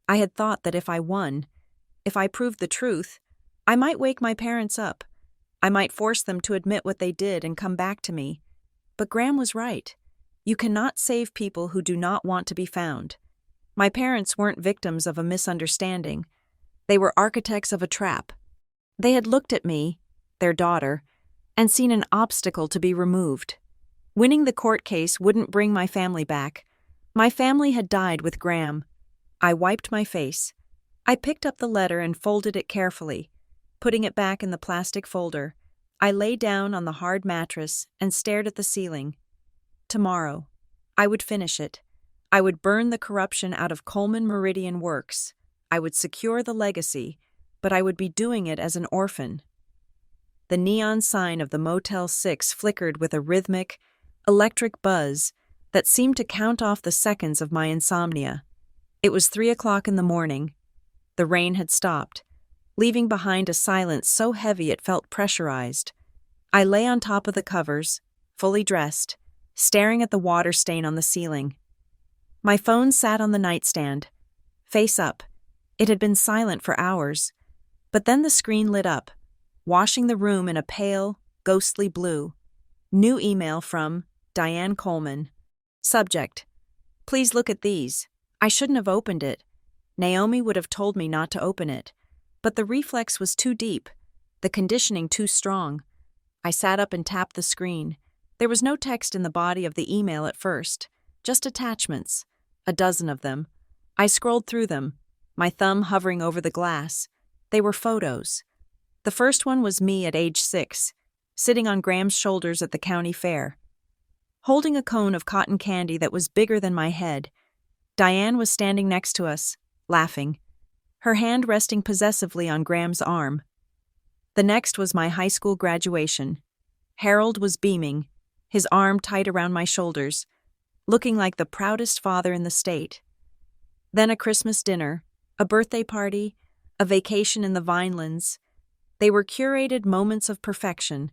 I had thought that if I won, if I proved the truth, I might wake my parents up. I might force them to admit what they did and come back to me. But Graham was right. You cannot save people who do not want to be found. My parents weren't victims of a misunderstanding. They were architects of a trap. They had looked at me, their daughter, and seen an obstacle to be removed. Winning the court case wouldn't bring my family back. My family had died with Graham. I wiped my face. I picked up the letter and folded it carefully, putting it back in the plastic folder. I lay down on the hard mattress and stared at the ceiling. Tomorrow, I would finish it. I would burn the corruption out of Coleman Meridian Works. I would secure the legacy, but I would be doing it as an orphan. The neon sign of the Motel 6 flickered with a rhythmic, electric buzz that seemed to count off the seconds of my insomnia. It was 3 o'clock in the morning. The rain had stopped, leaving behind a silence so heavy it felt pressurized. I lay on top of the covers, fully dressed, staring at the water stain on the ceiling. My phone sat on the nightstand, face up. It had been silent for hours, but then the screen lit up, washing the room in a pale, ghostly blue. New email from Diane Coleman. Subject: Please look at these. I shouldn't have opened it. Naomi would have told me not to open it, but the reflex was too deep, the conditioning too strong. I sat up and tapped the screen. There was no text in the body of the email at first, just attachments, a dozen of them. I scrolled through them, my thumb hovering over the glass. They were photos. The first one was me at age 6, sitting on Graham's shoulders at the county fair. Holding a cone of cotton candy that was bigger than my head, Diane was standing next to us, laughing, her hand resting possessively on Graham's arm. The next was my high school graduation. Harold was beaming, his arm tight around my shoulders, looking like the proudest father in the state. Then a Christmas dinner, a birthday party, a vacation in the Vinelands. They were curated moments of perfection,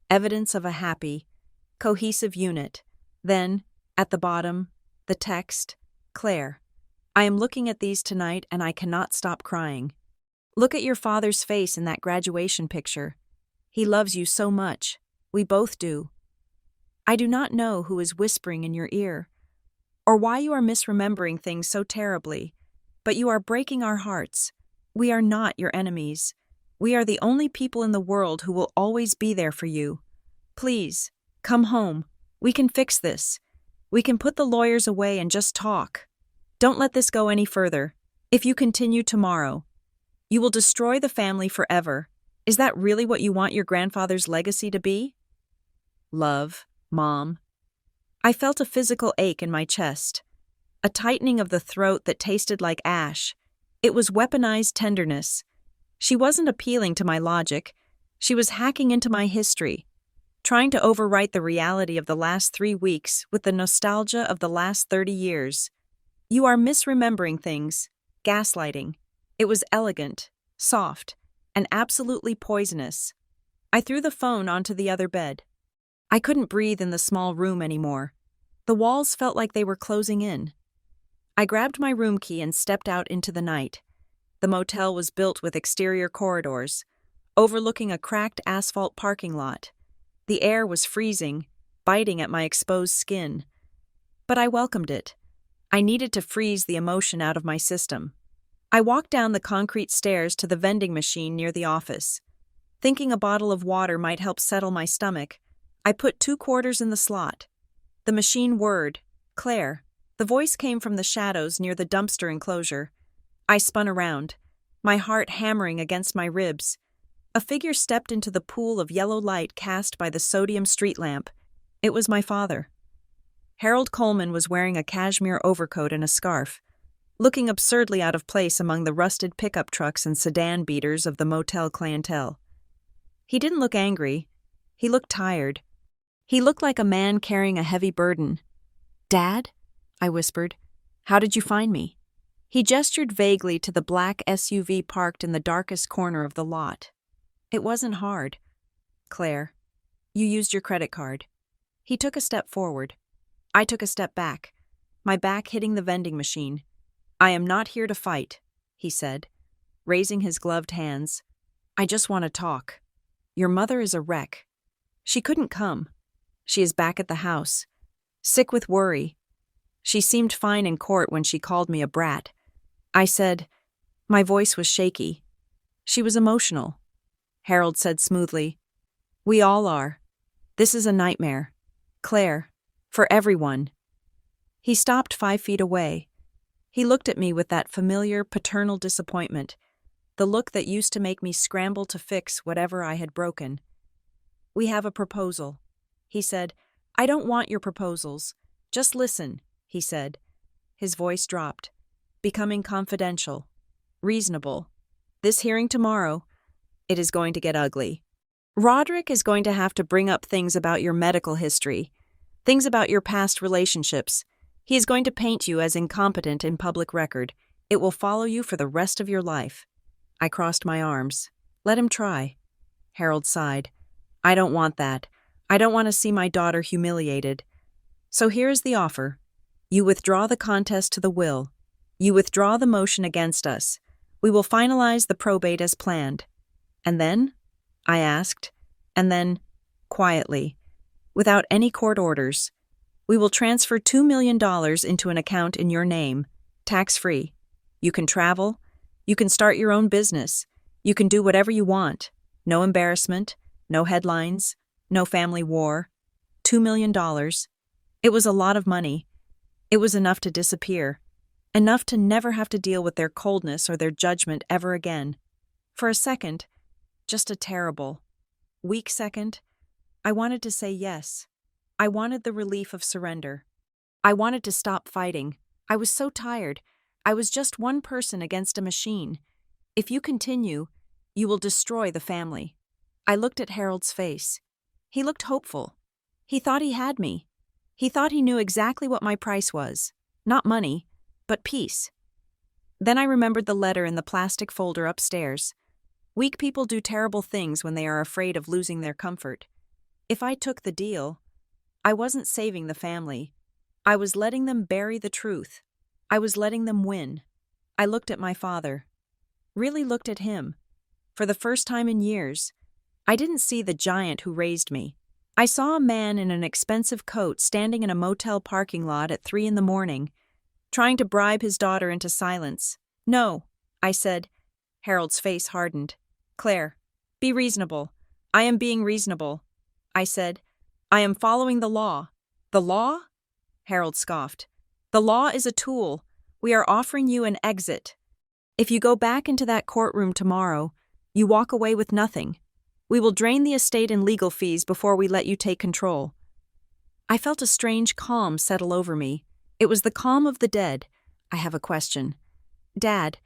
evidence of a happy, cohesive unit. Then, at the bottom, the text, Claire. I am looking at these tonight and I cannot stop crying. Look at your father's face in that graduation picture. He loves you so much. We both do. I do not know who is whispering in your ear, or why you are misremembering things so terribly, but you are breaking our hearts. We are not your enemies. We are the only people in the world who will always be there for you. Please, come home. We can fix this. We can put the lawyers away and just talk. Don't let this go any further. If you continue tomorrow, you will destroy the family forever. Is that really what you want your grandfather's legacy to be? Love, Mom. I felt a physical ache in my chest, a tightening of the throat that tasted like ash. It was weaponized tenderness. She wasn't appealing to my logic. She was hacking into my history, trying to overwrite the reality of the last 3 weeks with the nostalgia of the last 30 years. You are misremembering things, gaslighting. It was elegant, soft, and absolutely poisonous. I threw the phone onto the other bed. I couldn't breathe in the small room anymore. The walls felt like they were closing in. I grabbed my room key and stepped out into the night. The motel was built with exterior corridors, overlooking a cracked asphalt parking lot. The air was freezing, biting at my exposed skin. But I welcomed it. I needed to freeze the emotion out of my system. I walked down the concrete stairs to the vending machine near the office. Thinking a bottle of water might help settle my stomach, I put 2 quarters in the slot. The machine whirred. Claire. The voice came from the shadows near the dumpster enclosure. I spun around, my heart hammering against my ribs. A figure stepped into the pool of yellow light cast by the sodium street lamp. It was my father. Harold Coleman was wearing a cashmere overcoat and a scarf, looking absurdly out of place among the rusted pickup trucks and sedan beaters of the motel clientele. He didn't look angry. He looked tired. He looked like a man carrying a heavy burden. "Dad?" I whispered. "How did you find me?" He gestured vaguely to the black SUV parked in the darkest corner of the lot. "It wasn't hard. Claire, you used your credit card." He took a step forward. I took a step back, my back hitting the vending machine. "I am not here to fight," he said, raising his gloved hands. "I just want to talk. Your mother is a wreck. She couldn't come. She is back at the house. sick with worry. She seemed fine in court when she called me a brat. I said, my voice was shaky. She was emotional. Harold said smoothly, we all are. This is a nightmare. Claire, for everyone. He stopped 5 feet away. He looked at me with that familiar paternal disappointment, the look that used to make me scramble to fix whatever I had broken. We have a proposal, he said. I don't want your proposals. Just listen, he said. His voice dropped, becoming confidential, reasonable. This hearing tomorrow, it is going to get ugly. Roderick is going to have to bring up things about your medical history, things about your past relationships. He is going to paint you as incompetent in public record. It will follow you for the rest of your life. I crossed my arms. Let him try. Harold sighed. I don't want that. I don't want to see my daughter humiliated. So here is the offer. You withdraw the contest to the will. You withdraw the motion against us. We will finalize the probate as planned. And then? I asked. And then, quietly, without any court orders, we will transfer $2 million into an account in your name, tax-free. You can travel. You can start your own business. You can do whatever you want. No embarrassment, no headlines, no family war. $2 million. It was a lot of money. It was enough to disappear. Enough to never have to deal with their coldness or their judgment ever again. For a second, just a terrible, weak second, I wanted to say yes. I wanted the relief of surrender. I wanted to stop fighting. I was so tired. I was just one person against a machine. If you continue, you will destroy the family. I looked at Harold's face. He looked hopeful. He thought he had me. He thought he knew exactly what my price was. Not money, but peace. Then I remembered the letter in the plastic folder upstairs. Weak people do terrible things when they are afraid of losing their comfort. If I took the deal, I wasn't saving the family. I was letting them bury the truth. I was letting them win. I looked at my father. Really looked at him. For the first time in years, I didn't see the giant who raised me. I saw a man in an expensive coat standing in a motel parking lot at 3 a.m, trying to bribe his daughter into silence. No, I said. Harold's face hardened. Claire, be reasonable. I am being reasonable. I said, I am following the law. The law? Harold scoffed. The law is a tool. We are offering you an exit. If you go back into that courtroom tomorrow, you walk away with nothing. We will drain the estate in legal fees before we let you take control. I felt a strange calm settle over me. It was the calm of the dead. I have a question. Dad,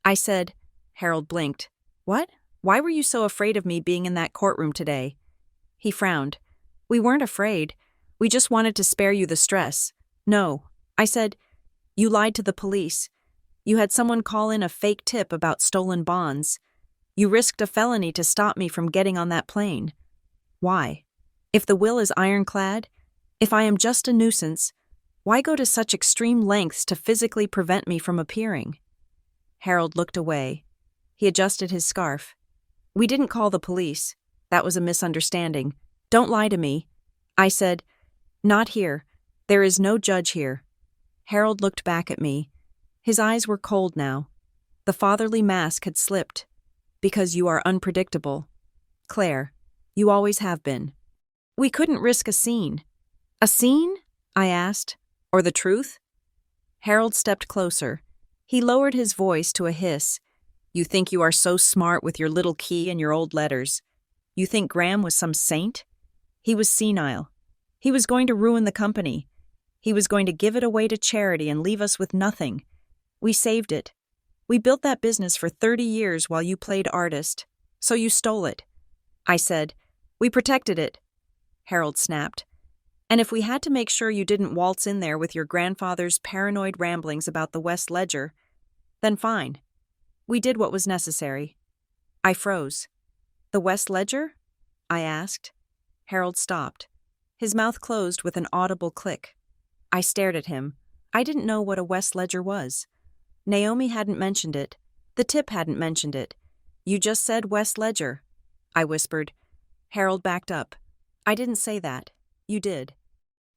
I said. Harold blinked. What? Why were you so afraid of me being in that courtroom today? He frowned. We weren't afraid. We just wanted to spare you the stress. No, I said. You lied to the police. You had someone call in a fake tip about stolen bonds. You risked a felony to stop me from getting on that plane. Why? If the will is ironclad, if I am just a nuisance, why go to such extreme lengths to physically prevent me from appearing? Harold looked away. He adjusted his scarf. We didn't call the police. That was a misunderstanding. Don't lie to me. I said, not here. There is no judge here. Harold looked back at me. His eyes were cold now. The fatherly mask had slipped. Because you are unpredictable. Claire, you always have been. We couldn't risk a scene. A scene? I asked. Or the truth? Harold stepped closer. He lowered his voice to a hiss. You think you are so smart with your little key and your old letters. You think Graham was some saint? He was senile. He was going to ruin the company. He was going to give it away to charity and leave us with nothing. We saved it. We built that business for 30 years while you played artist. So you stole it. I said, we protected it. Harold snapped. And if we had to make sure you didn't waltz in there with your grandfather's paranoid ramblings about the West Ledger, then fine. We did what was necessary. I froze. The West Ledger? I asked. Harold stopped. His mouth closed with an audible click. I stared at him. I didn't know what a West Ledger was. Naomi hadn't mentioned it. The tip hadn't mentioned it. You just said West Ledger, I whispered. Harold backed up. I didn't say that. You did.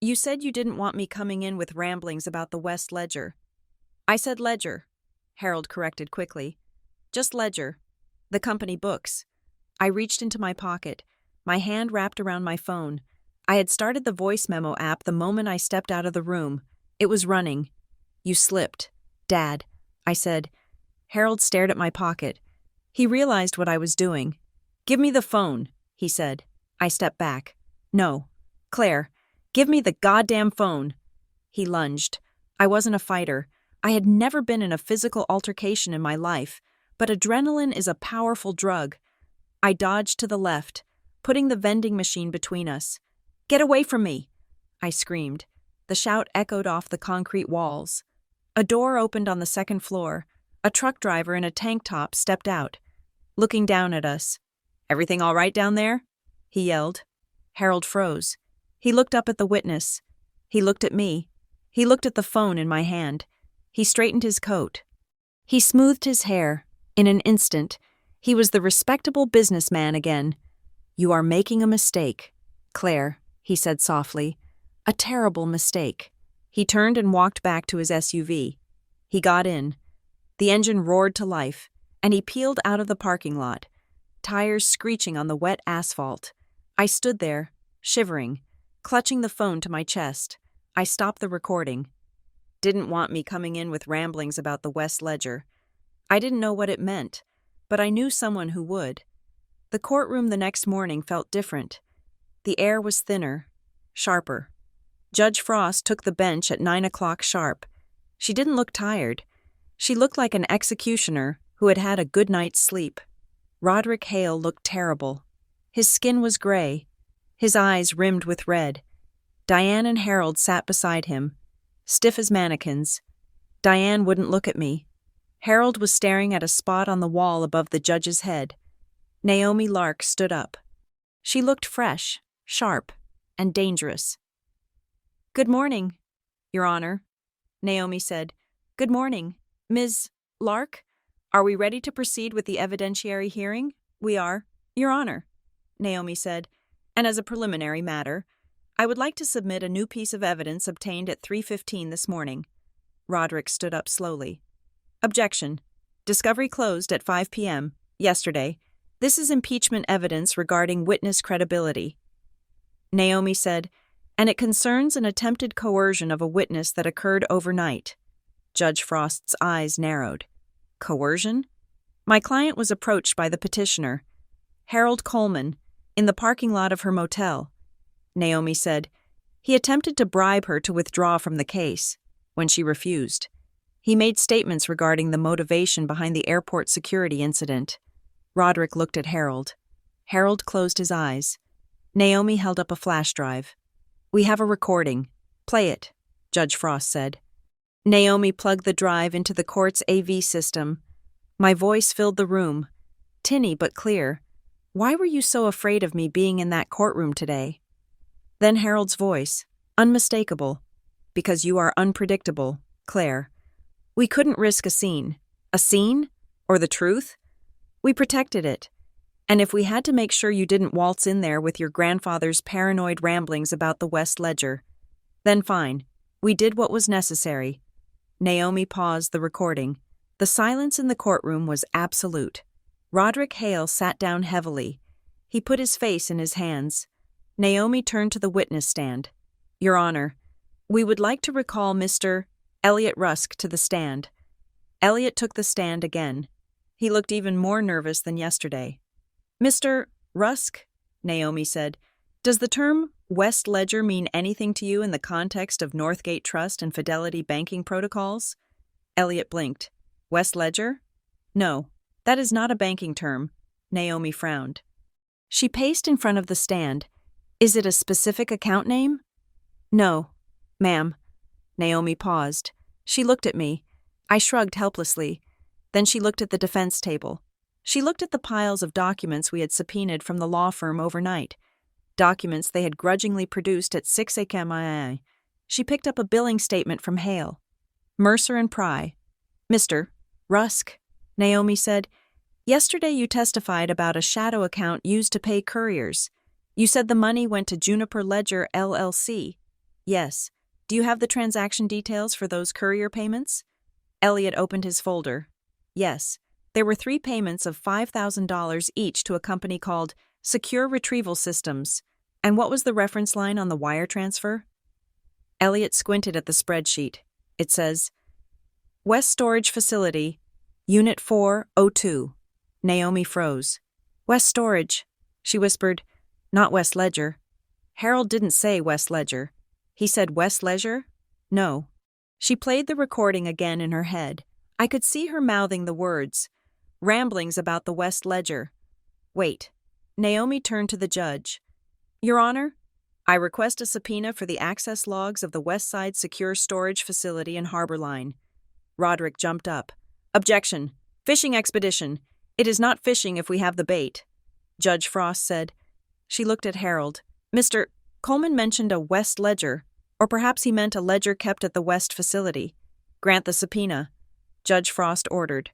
You said you didn't want me coming in with ramblings about the West Ledger. I said ledger, Harold corrected quickly. Just ledger. The company books. I reached into my pocket, my hand wrapped around my phone. I had started the voice memo app the moment I stepped out of the room. It was running. You slipped. Dad, I said. Harold stared at my pocket. He realized what I was doing. Give me the phone, he said. I stepped back. No. Claire, give me the goddamn phone. He lunged. I wasn't a fighter. I had never been in a physical altercation in my life, but adrenaline is a powerful drug. I dodged to the left, putting the vending machine between us. Get away from me, I screamed. The shout echoed off the concrete walls. A door opened on the second floor. A truck driver in a tank top stepped out, looking down at us. Everything all right down there? He yelled. Harold froze. He looked up at the witness. He looked at me. He looked at the phone in my hand. He straightened his coat. He smoothed his hair. In an instant, he was the respectable businessman again. You are making a mistake, Claire, he said softly. A terrible mistake. He turned and walked back to his SUV. He got in. The engine roared to life, and he peeled out of the parking lot, tires screeching on the wet asphalt. I stood there, shivering, clutching the phone to my chest. I stopped the recording. Didn't want me coming in with ramblings about the West Ledger. I didn't know what it meant, but I knew someone who would. The courtroom the next morning felt different. The air was thinner, sharper. Judge Frost took the bench at 9 o'clock sharp. She didn't look tired. She looked like an executioner who had had a good night's sleep. Roderick Hale looked terrible. His skin was gray, his eyes rimmed with red. Diane and Harold sat beside him, stiff as mannequins. Diane wouldn't look at me. Harold was staring at a spot on the wall above the judge's head. Naomi Lark stood up. She looked fresh, sharp, and dangerous. Good morning, Your Honor, Naomi said. Good morning, Ms. Lark. Are we ready to proceed with the evidentiary hearing? We are, Your Honor, Naomi said. And as a preliminary matter, I would like to submit a new piece of evidence obtained at 3:15 this morning. Roderick stood up slowly. Objection. Discovery closed at 5 p.m. yesterday. This is impeachment evidence regarding witness credibility. Naomi said, and it concerns an attempted coercion of a witness that occurred overnight. Judge Frost's eyes narrowed. Coercion? My client was approached by the petitioner, Harold Coleman, in the parking lot of her motel. Naomi said, he attempted to bribe her to withdraw from the case. When she refused, he made statements regarding the motivation behind the airport security incident. Roderick looked at Harold. Harold closed his eyes. Naomi held up a flash drive. We have a recording. Play it, Judge Frost said. Naomi plugged the drive into the court's AV system. My voice filled the room, tinny but clear. Why were you so afraid of me being in that courtroom today? Then Harold's voice, unmistakable. Because you are unpredictable, Claire. We couldn't risk a scene. A scene? Or the truth? We protected it. And if we had to make sure you didn't waltz in there with your grandfather's paranoid ramblings about the West Ledger, then fine. We did what was necessary. Naomi paused the recording. The silence in the courtroom was absolute. Roderick Hale sat down heavily. He put his face in his hands. Naomi turned to the witness stand. Your Honor, we would like to recall Mr. Elliot Rusk to the stand. Elliot took the stand again. He looked even more nervous than yesterday. Mr. Rusk, Naomi said, does the term West Ledger mean anything to you in the context of Northgate Trust and Fidelity banking protocols? Elliot blinked. West Ledger? No, that is not a banking term. Naomi frowned. She paced in front of the stand. Is it a specific account name? No, ma'am. Naomi paused. She looked at me. I shrugged helplessly. Then she looked at the defense table. She looked at the piles of documents we had subpoenaed from the law firm overnight. Documents they had grudgingly produced at 6 a.m. She picked up a billing statement from Hale. Mercer and Pry. Mr. Rusk, Naomi said, yesterday you testified about a shadow account used to pay couriers. You said the money went to Juniper Ledger LLC. Yes. Do you have the transaction details for those courier payments? Elliot opened his folder. Yes. There were 3 payments of $5,000 each to a company called Secure Retrieval Systems. And what was the reference line on the wire transfer? Elliot squinted at the spreadsheet. It says, West Storage Facility, Unit 402. Naomi froze. West Storage, she whispered. Not West Ledger. Harold didn't say West Ledger. He said West Ledger? No. She played the recording again in her head. I could see her mouthing the words. Ramblings about the West Ledger. Wait. Naomi turned to the judge. Your Honor, I request a subpoena for the access logs of the West Side Secure Storage Facility and Harbor Line. Roderick jumped up. Objection. Fishing expedition. It is not fishing if we have the bait. Judge Frost said. She looked at Harold. Mr. Coleman mentioned a West Ledger, or perhaps he meant a ledger kept at the West facility. Grant the subpoena. Judge Frost ordered.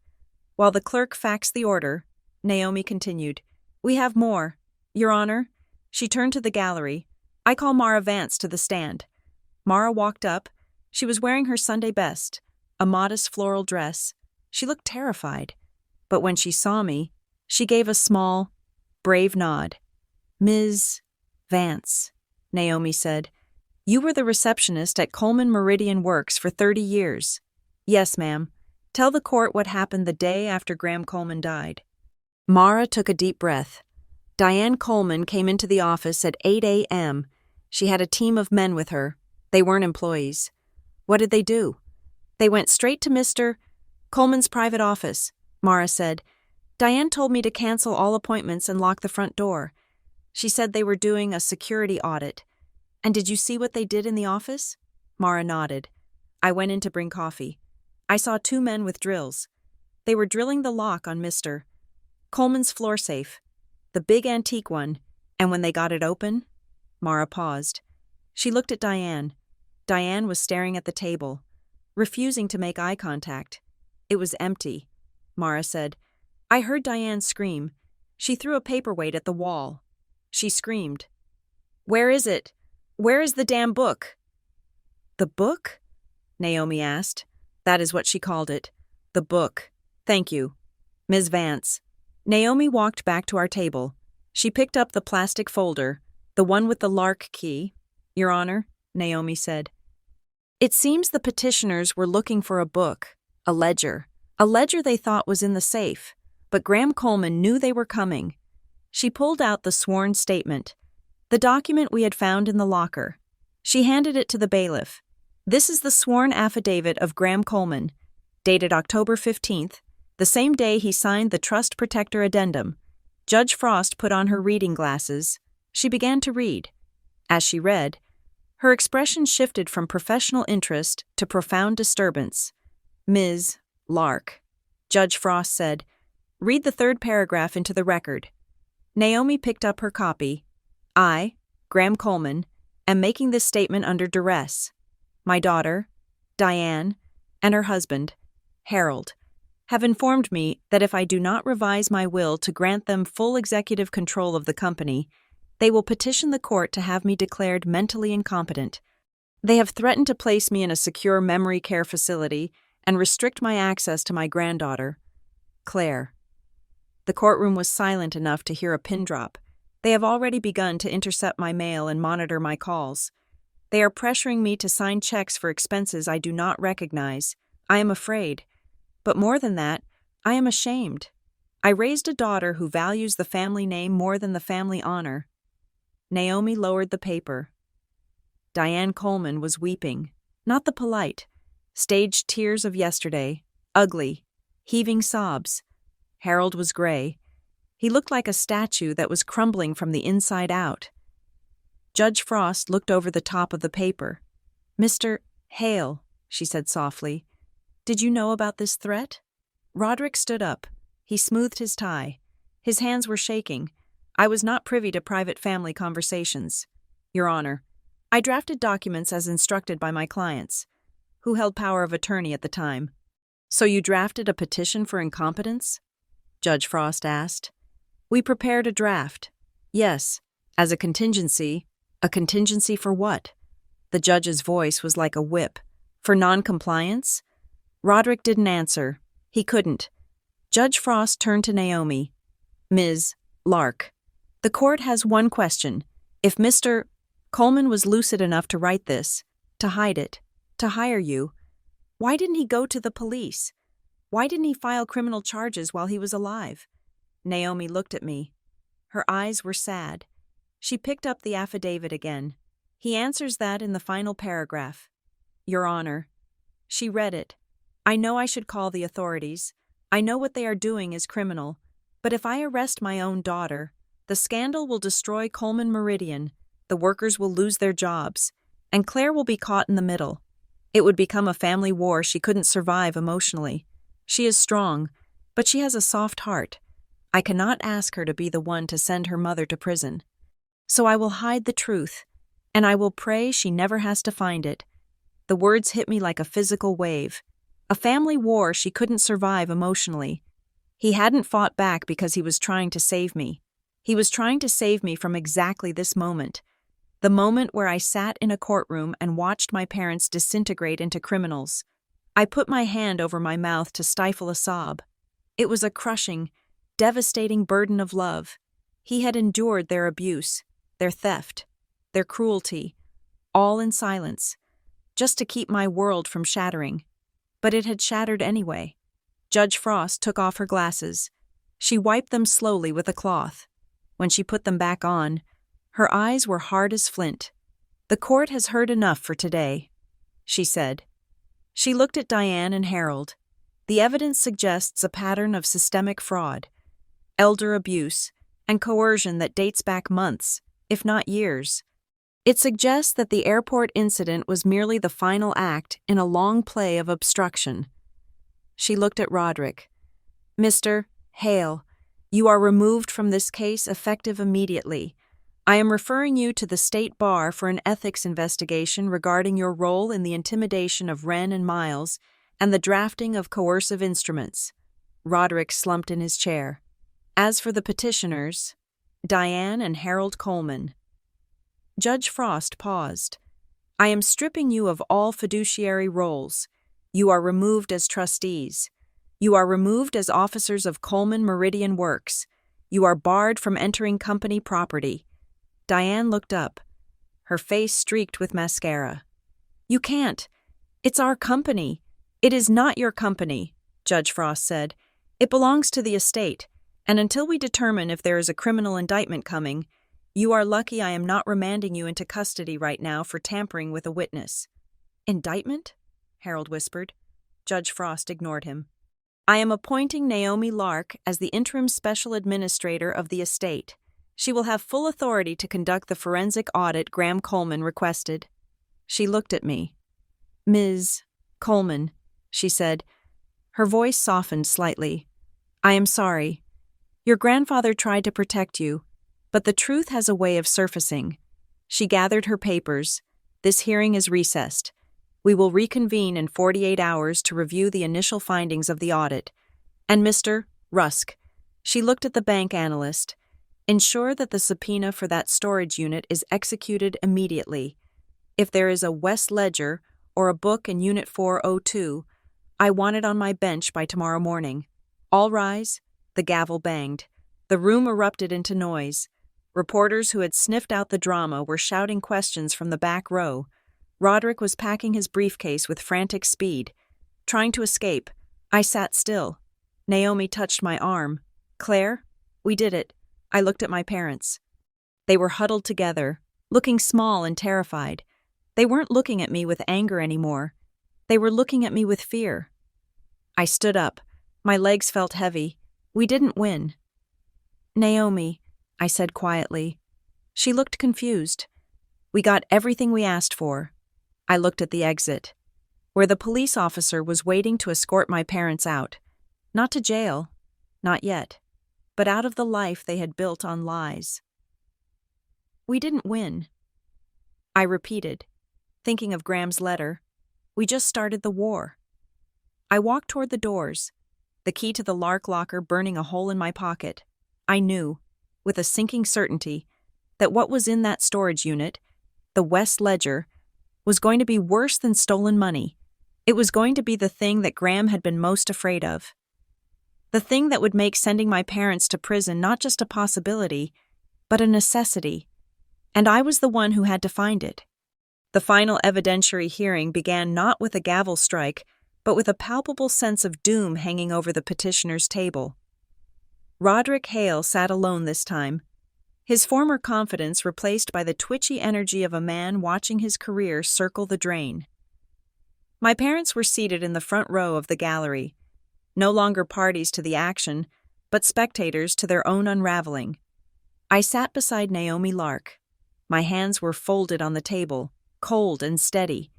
While the clerk faxed the order, Naomi continued. We have more. Your Honor. She turned to the gallery. I call Mara Vance to the stand. Mara walked up. She was wearing her Sunday best, a modest floral dress. She looked terrified. But when she saw me, she gave a small, brave nod. Ms. Vance, Naomi said. You were the receptionist at Coleman Meridian Works for 30 years. Yes, ma'am. Tell the court what happened the day after Graham Coleman died. Mara took a deep breath. Diane Coleman came into the office at 8 a.m. She had a team of men with her. They weren't employees. What did they do? They went straight to Mr. Coleman's private office, Mara said. Diane told me to cancel all appointments and lock the front door. She said they were doing a security audit. And did you see what they did in the office? Mara nodded. I went in to bring coffee. I saw 2 men with drills. They were drilling the lock on Mr. Coleman's floor safe, the big antique one, and when they got it open, Mara paused. She looked at Diane. Diane was staring at the table, refusing to make eye contact. It was empty, Mara said. I heard Diane scream. She threw a paperweight at the wall. She screamed. Where is it? Where is the damn book? The book? Naomi asked. That is what she called it. The book. Thank you. Ms. Vance. Naomi walked back to our table. She picked up the plastic folder, the one with the lark key. Your Honor, Naomi said. It seems the petitioners were looking for a book, a ledger they thought was in the safe, but Graham Coleman knew they were coming. She pulled out the sworn statement, the document we had found in the locker. She handed it to the bailiff. This is the sworn affidavit of Graham Coleman, dated October 15th, the same day he signed the Trust Protector Addendum. Judge Frost put on her reading glasses. She began to read. As she read, her expression shifted from professional interest to profound disturbance. Ms. Lark. Judge Frost said, Read the 3rd paragraph into the record. Naomi picked up her copy. I, Graham Coleman, am making this statement under duress. My daughter, Diane, and her husband, Harold, have informed me that if I do not revise my will to grant them full executive control of the company, they will petition the court to have me declared mentally incompetent. They have threatened to place me in a secure memory care facility and restrict my access to my granddaughter, Claire. The courtroom was silent enough to hear a pin drop. They have already begun to intercept my mail and monitor my calls. They are pressuring me to sign checks for expenses I do not recognize. I am afraid. But more than that, I am ashamed. I raised a daughter who values the family name more than the family honor. Naomi lowered the paper. Diane Coleman was weeping, not the polite, staged tears of yesterday, ugly, heaving sobs. Harold was gray. He looked like a statue that was crumbling from the inside out. Judge Frost looked over the top of the paper. Mr. Hale, she said softly, did you know about this threat? Roderick stood up. He smoothed his tie. His hands were shaking. I was not privy to private family conversations. Your Honor, I drafted documents as instructed by my clients, who held power of attorney at the time. So you drafted a petition for incompetence? Judge Frost asked. We prepared a draft. Yes, as a contingency. A contingency for what? The judge's voice was like a whip. For non-compliance? Roderick didn't answer. He couldn't. Judge Frost turned to Naomi. Ms. Lark, the court has one question. If Mr. Coleman was lucid enough to write this, to hide it, to hire you, why didn't he go to the police? Why didn't he file criminal charges while he was alive? Naomi looked at me. Her eyes were sad. She picked up the affidavit again. He answers that in the final paragraph. Your Honor. She read it. I know I should call the authorities. I know what they are doing is criminal. But if I arrest my own daughter, the scandal will destroy Coleman Meridian, the workers will lose their jobs, and Claire will be caught in the middle. It would become a family war she couldn't survive emotionally. She is strong, but she has a soft heart. I cannot ask her to be the one to send her mother to prison. So I will hide the truth, and I will pray she never has to find it. The words hit me like a physical wave. A family war she couldn't survive emotionally. He hadn't fought back because he was trying to save me. He was trying to save me from exactly this moment. The moment where I sat in a courtroom and watched my parents disintegrate into criminals. I put my hand over my mouth to stifle a sob. It was a crushing, devastating burden of love. He had endured their abuse, their theft, their cruelty, all in silence, just to keep my world from shattering. But it had shattered anyway. Judge Frost took off her glasses. She wiped them slowly with a cloth. When she put them back on, her eyes were hard as flint. The court has heard enough for today, she said. She looked at Diane and Harold. The evidence suggests a pattern of systemic fraud, elder abuse, and coercion that dates back months, if not years. It suggests that the airport incident was merely the final act in a long play of obstruction. She looked at Roderick. Mr. Hale, you are removed from this case effective immediately. I am referring you to the State Bar for an ethics investigation regarding your role in the intimidation of Wren and Miles and the drafting of coercive instruments. Roderick slumped in his chair. As for the petitioners, Diane and Harold Coleman. Judge Frost paused. I am stripping you of all fiduciary roles. You are removed as trustees. You are removed as officers of Coleman Meridian Works. You are barred from entering company property. Diane looked up. Her face streaked with mascara. You can't. It's our company. It is not your company, Judge Frost said. It belongs to the estate, and until we determine if there is a criminal indictment coming, you are lucky I am not remanding you into custody right now for tampering with a witness. Indictment? Harold whispered. Judge Frost ignored him. I am appointing Naomi Lark as the interim special administrator of the estate. She will have full authority to conduct the forensic audit Graham Coleman requested. She looked at me. Ms. Coleman, she said. Her voice softened slightly. I am sorry. Your grandfather tried to protect you, but the truth has a way of surfacing. She gathered her papers. This hearing is recessed. We will reconvene in 48 hours to review the initial findings of the audit. And Mr. Rusk, she looked at the bank analyst, ensure that the subpoena for that storage unit is executed immediately. If there is a West Ledger or a book in Unit 402, I want it on my bench by tomorrow morning. All rise. The gavel banged. The room erupted into noise. Reporters who had sniffed out the drama were shouting questions from the back row. Roderick was packing his briefcase with frantic speed. Trying to escape, I sat still. Naomi touched my arm. Claire, we did it. I looked at my parents. They were huddled together, looking small and terrified. They weren't looking at me with anger anymore. They were looking at me with fear. I stood up. My legs felt heavy. We didn't win. Naomi, I said quietly. She looked confused. We got everything we asked for. I looked at the exit, where the police officer was waiting to escort my parents out. Not to jail, not yet, but out of the life they had built on lies. We didn't win. I repeated, thinking of Graham's letter. We just started the war. I walked toward the doors, the key to the Lark locker burning a hole in my pocket. I knew, with a sinking certainty, that what was in that storage unit, the West Ledger, was going to be worse than stolen money. It was going to be the thing that Graham had been most afraid of. The thing that would make sending my parents to prison not just a possibility, but a necessity. And I was the one who had to find it. The final evidentiary hearing began not with a gavel strike, but with a palpable sense of doom hanging over the petitioner's table. Roderick Hale sat alone this time, his former confidence replaced by the twitchy energy of a man watching his career circle the drain. My parents were seated in the front row of the gallery, no longer parties to the action, but spectators to their own unraveling. I sat beside Naomi Lark. My hands were folded on the table, cold and steady.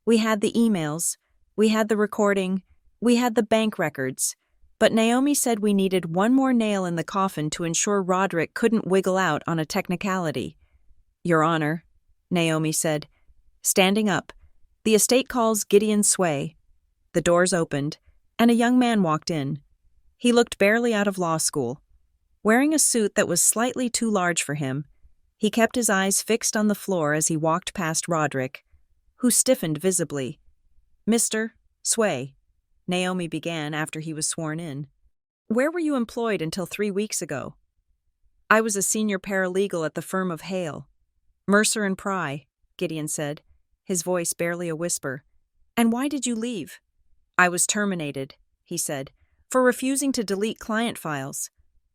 We had the emails, we had the recording, we had the bank records, but Naomi said we needed one more nail in the coffin to ensure Roderick couldn't wiggle out on a technicality. "Your Honor," Naomi said. Standing up, "The estate calls Gideon Sway." The doors opened, and a young man walked in. He looked barely out of law school. Wearing a suit that was slightly too large for him, he kept his eyes fixed on the floor as he walked past Roderick, who stiffened visibly. "Mr. Sway," Naomi began after he was sworn in. "Where were you employed until 3 weeks ago?" "I was a senior paralegal at the firm of Hale, Mercer and Pry," Gideon said, his voice barely a whisper. "And why did you leave?" "I was terminated," he said, "for refusing to delete client files."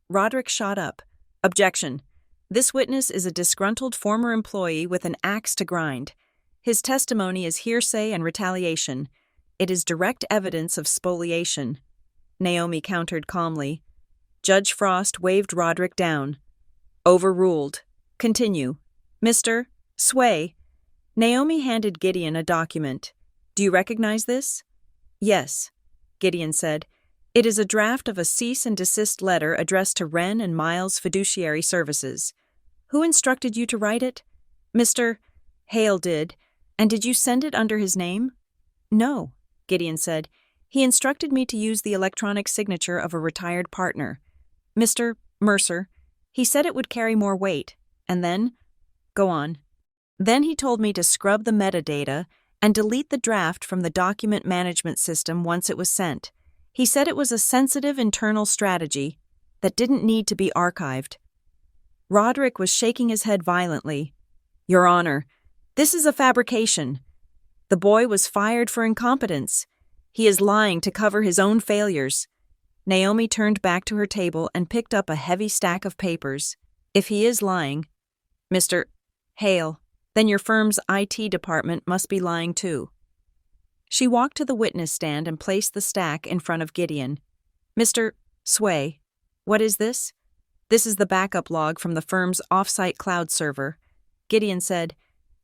Roderick shot up. "Objection. This witness is a disgruntled former employee with an axe to grind. His testimony is hearsay and retaliation. It is direct evidence of spoliation," Naomi countered calmly. Judge Frost waved Roderick down. "Overruled. Continue. Mr. Sway." Naomi handed Gideon a document. "Do you recognize this?" "Yes," Gideon said. "It is a draft of a cease and desist letter addressed to Wren and Miles Fiduciary Services. Who instructed you to write it?" "Mr. Hale did. And did you send it under his name?" "No," Gideon said. "He instructed me to use the electronic signature of a retired partner, Mr. Mercer. He said it would carry more weight. And then—" "Go on." "Then he told me to scrub the metadata and delete the draft from the document management system once it was sent. He said it was a sensitive internal strategy that didn't need to be archived." Roderick was shaking his head violently. "Your Honor, this is a fabrication. The boy was fired for incompetence. He is lying to cover his own failures." Naomi turned back to her table and picked up a heavy stack of papers. "If he is lying, Mr. Hale, then your firm's IT department must be lying too." She walked to the witness stand and placed the stack in front of Gideon. "Mr. Sway, what is this?" "This is the backup log from the firm's off-site cloud server." Gideon said,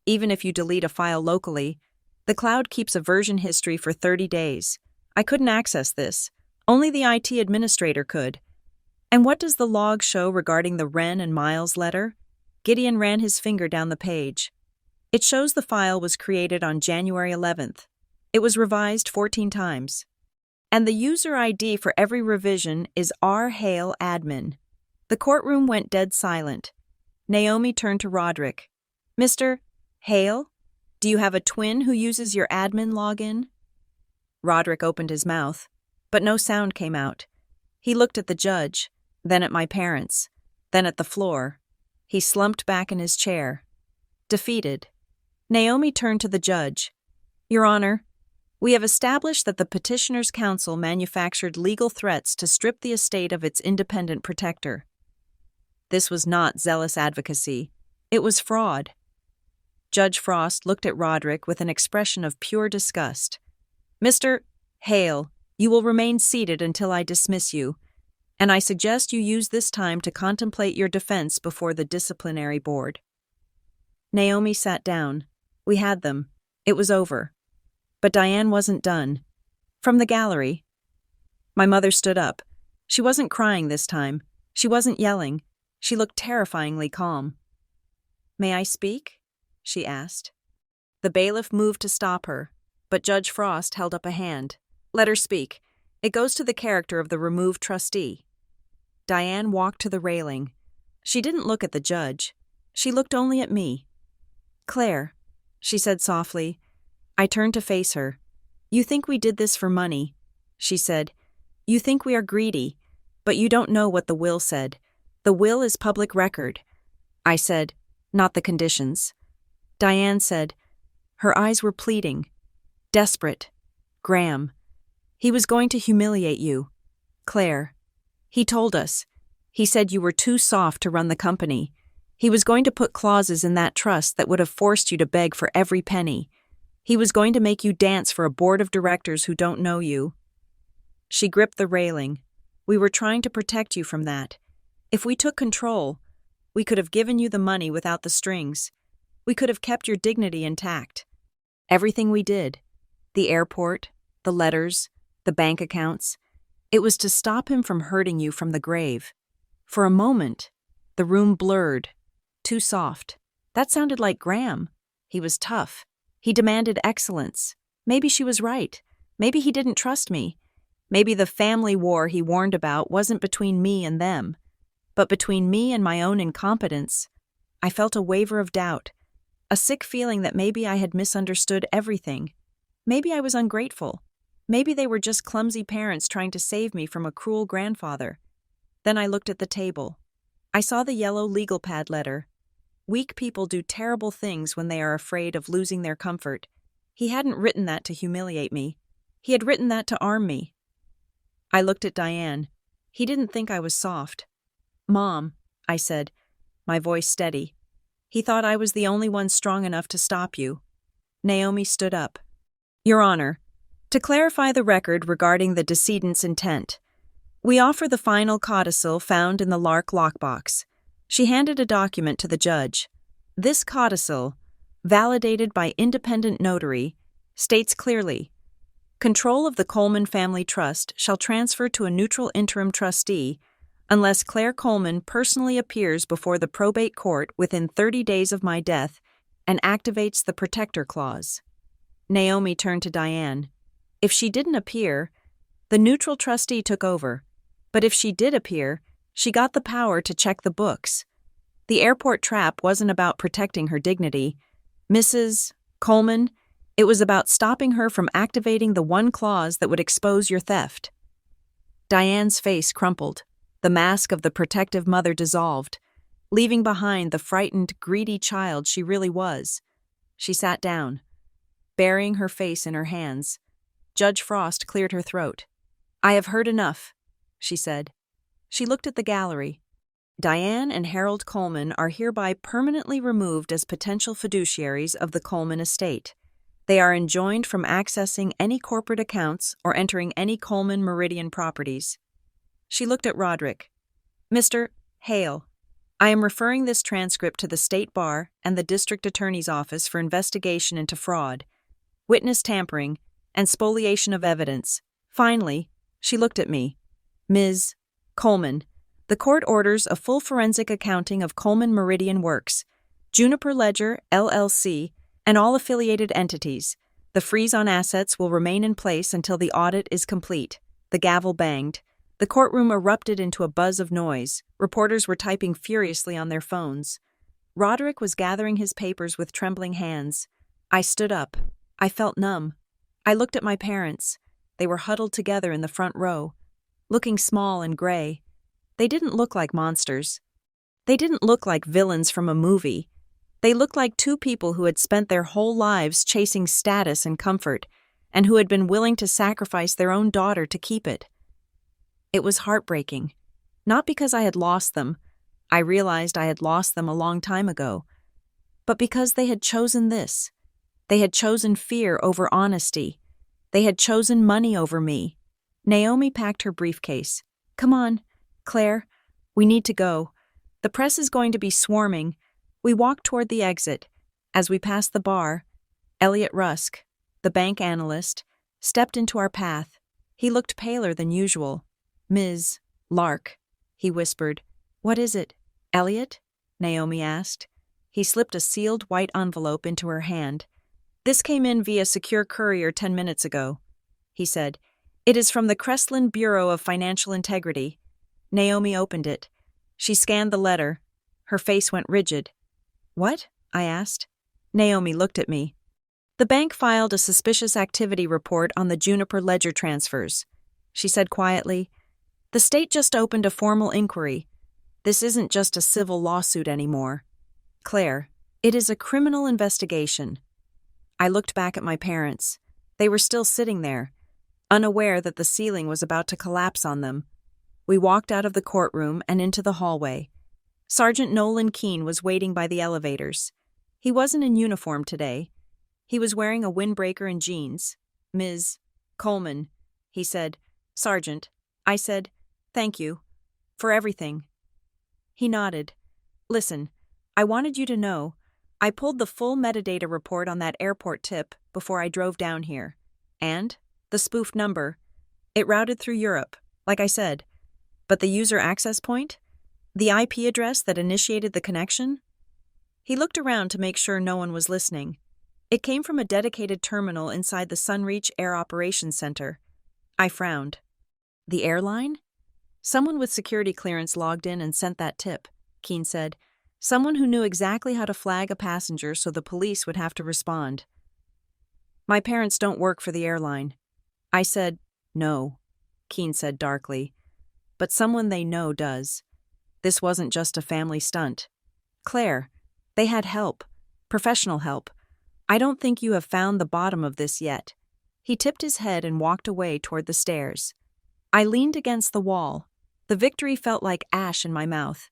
"Even if you delete a file locally, the cloud keeps a version history for 30 days. I couldn't access this. Only the IT administrator could." "And what does the log show regarding the Wren and Miles letter?" Gideon ran his finger down the page. "It shows the file was created on January 11th. It was revised 14 times. And the user ID for every revision is R. Hale Admin." The courtroom went dead silent. Naomi turned to Roderick. "Mr. Hale, do you have a twin who uses your admin login?" Roderick opened his mouth, but no sound came out. He looked at the judge, then at my parents, then at the floor. He slumped back in his chair, defeated. Naomi turned to the judge. "Your Honor, we have established that the petitioner's counsel manufactured legal threats to strip the estate of its independent protector." This was not zealous advocacy. It was fraud. Judge Frost looked at Roderick with an expression of pure disgust. "Mr. Hale, you will remain seated until I dismiss you, and I suggest you use this time to contemplate your defense before the disciplinary board." Naomi sat down. We had them. It was over. But Diane wasn't done. From the gallery, my mother stood up. She wasn't crying this time. She wasn't yelling. She looked terrifyingly calm. "May I speak?" she asked. The bailiff moved to stop her, but Judge Frost held up a hand. "Let her speak. It goes to the character of the removed trustee." Diane walked to the railing. She didn't look at the judge. She looked only at me. "Claire, she said softly. I turned to face her. You think we did this for money, she said. You think we are greedy, but you don't know what the will said. The will is public record. I said, not the conditions. Diane said, her eyes were pleading, desperate. Graham. He was going to humiliate you. Claire. He told us. He said you were too soft to run the company. He was going to put clauses in that trust that would have forced you to beg for every penny. He was going to make you dance for a board of directors who don't know you. She gripped the railing. We were trying to protect you from that. If we took control, we could have given you the money without the strings. We could have kept your dignity intact. Everything we did, the airport, the letters, the bank accounts, it was to stop him from hurting you from the grave. For a moment, the room blurred. Too soft. That sounded like Graham. He was tough. He demanded excellence. Maybe she was right. Maybe he didn't trust me. Maybe the family war he warned about wasn't between me and them, but between me and my own incompetence. I felt a waver of doubt, a sick feeling that maybe I had misunderstood everything. Maybe I was ungrateful. Maybe they were just clumsy parents trying to save me from a cruel grandfather. Then I looked at the table. I saw the yellow legal pad letter. Weak people do terrible things when they are afraid of losing their comfort. He hadn't written that to humiliate me. He had written that to arm me. I looked at Diane. He didn't think I was soft. Mom, I said, my voice steady. He thought I was the only one strong enough to stop you. Naomi stood up. Your Honor, to clarify the record regarding the decedent's intent, we offer the final codicil found in the Lark lockbox. She handed a document to the judge. This codicil, validated by independent notary, states clearly, control of the Coleman Family Trust shall transfer to a neutral interim trustee unless Claire Coleman personally appears before the probate court within 30 days of my death and activates the protector clause. Naomi turned to Diane. If she didn't appear, the neutral trustee took over. But if she did appear, she got the power to check the books. The airport trap wasn't about protecting her dignity. Mrs. Coleman, it was about stopping her from activating the one clause that would expose your theft. Diane's face crumpled. The mask of the protective mother dissolved, leaving behind the frightened, greedy child she really was. She sat down, burying her face in her hands. Judge Frost cleared her throat. I have heard enough, she said. She looked at the gallery. Diane and Harold Coleman are hereby permanently removed as potential fiduciaries of the Coleman estate. They are enjoined from accessing any corporate accounts or entering any Coleman Meridian properties. She looked at Roderick. Mr. Hale, I am referring this transcript to the State Bar and the District Attorney's Office for investigation into fraud, witness tampering, and spoliation of evidence. Finally, she looked at me. Ms. Coleman, the court orders a full forensic accounting of Coleman Meridian Works, Juniper Ledger, LLC, and all affiliated entities. The freeze on assets will remain in place until the audit is complete. The gavel banged. The courtroom erupted into a buzz of noise. Reporters were typing furiously on their phones. Roderick was gathering his papers with trembling hands. I stood up. I felt numb. I looked at my parents. They were huddled together in the front row, looking small and gray. They didn't look like monsters. They didn't look like villains from a movie. They looked like two people who had spent their whole lives chasing status and comfort, and who had been willing to sacrifice their own daughter to keep it. It was heartbreaking. Not because I had lost them. I realized I had lost them a long time ago. But because they had chosen this. They had chosen fear over honesty. They had chosen money over me. Naomi packed her briefcase. Come on, Claire. We need to go. The press is going to be swarming. We walked toward the exit. As we passed the bar, Elliot Rusk, the bank analyst, stepped into our path. He looked paler than usual. Ms. Lark, he whispered. What is it, Elliot? Naomi asked. He slipped a sealed white envelope into her hand. This came in via secure courier 10 minutes ago, he said. It is from the Crestland Bureau of Financial Integrity. Naomi opened it. She scanned the letter. Her face went rigid. What? I asked. Naomi looked at me. The bank filed a suspicious activity report on the Juniper ledger transfers. She said quietly, "The state just opened a formal inquiry. This isn't just a civil lawsuit anymore. Claire, it is a criminal investigation." I looked back at my parents. They were still sitting there, unaware that the ceiling was about to collapse on them. We walked out of the courtroom and into the hallway. Sergeant Nolan Keene was waiting by the elevators. He wasn't in uniform today. He was wearing a windbreaker and jeans. "Ms. Coleman," he said. "Sergeant." I said, "Thank you. For everything." He nodded. "Listen, I wanted you to know, I pulled the full metadata report on that airport tip before I drove down here. And the spoofed number. It routed through Europe, like I said. But the user access point? The IP address that initiated the connection?" He looked around to make sure no one was listening. It came from a dedicated terminal inside the Sunreach Air Operations Center. I frowned. "The airline?" "Someone with security clearance logged in and sent that tip," Keene said. "Someone who knew exactly how to flag a passenger so the police would have to respond." "My parents don't work for the airline." I said, "No," Keene said darkly. "But someone they know does. This wasn't just a family stunt. Claire, they had help. Professional help. I don't think you have found the bottom of this yet." He tipped his head and walked away toward the stairs. I leaned against the wall. The victory felt like ash in my mouth.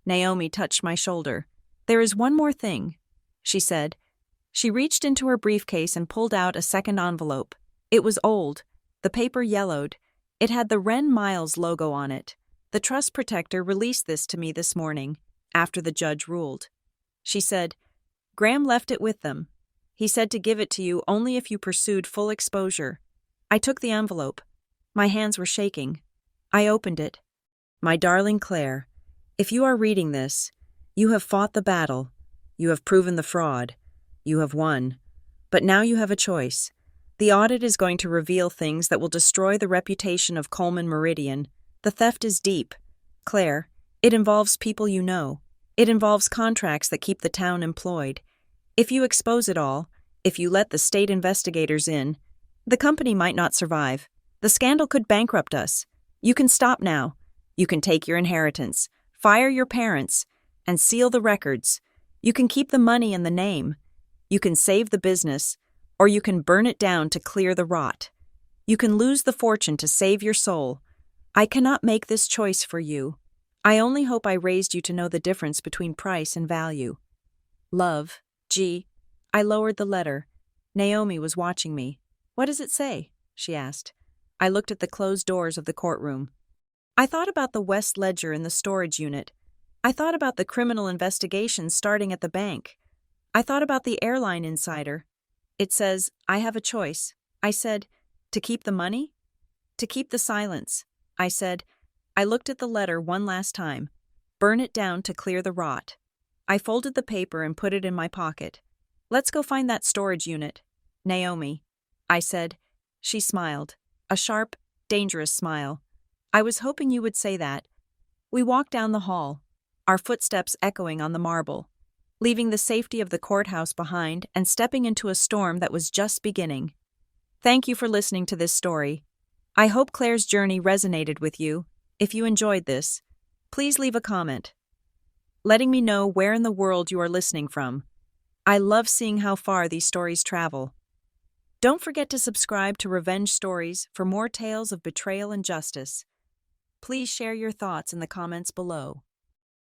Naomi touched my shoulder. "There is one more thing," she said. She reached into her briefcase and pulled out a second envelope. It was old. The paper yellowed. It had the Ren Miles logo on it. "The trust protector released this to me this morning, after the judge ruled." She said, "Graham left it with them. He said to give it to you only if you pursued full exposure." I took the envelope. My hands were shaking. I opened it. "My darling Claire, if you are reading this, you have fought the battle. You have proven the fraud. You have won. But now you have a choice. The audit is going to reveal things that will destroy the reputation of Coleman Meridian. The theft is deep. Claire, it involves people you know. It involves contracts that keep the town employed. If you expose it all, if you let the state investigators in, the company might not survive. The scandal could bankrupt us. You can stop now. You can take your inheritance, fire your parents, and seal the records. You can keep the money and the name. You can save the business, or you can burn it down to clear the rot. You can lose the fortune to save your soul. I cannot make this choice for you. I only hope I raised you to know the difference between price and value. Love, G." I lowered the letter. Naomi was watching me. "What does it say?" she asked. I looked at the closed doors of the courtroom. I thought about the West Ledger in the storage unit. I thought about the criminal investigation starting at the bank. I thought about the airline insider. It says, "I have a choice." I said, "To keep the money? To keep the silence?" I said. I looked at the letter one last time. "Burn it down to clear the rot." I folded the paper and put it in my pocket. "Let's go find that storage unit, Naomi," I said. She smiled. A sharp, dangerous smile. "I was hoping you would say that." We walked down the hall, our footsteps echoing on the marble, leaving the safety of the courthouse behind and stepping into a storm that was just beginning. Thank you for listening to this story. I hope Claire's journey resonated with you. If you enjoyed this, please leave a comment, letting me know where in the world you are listening from. I love seeing how far these stories travel. Don't forget to subscribe to Revenge Stories for more tales of betrayal and justice. Please share your thoughts in the comments below.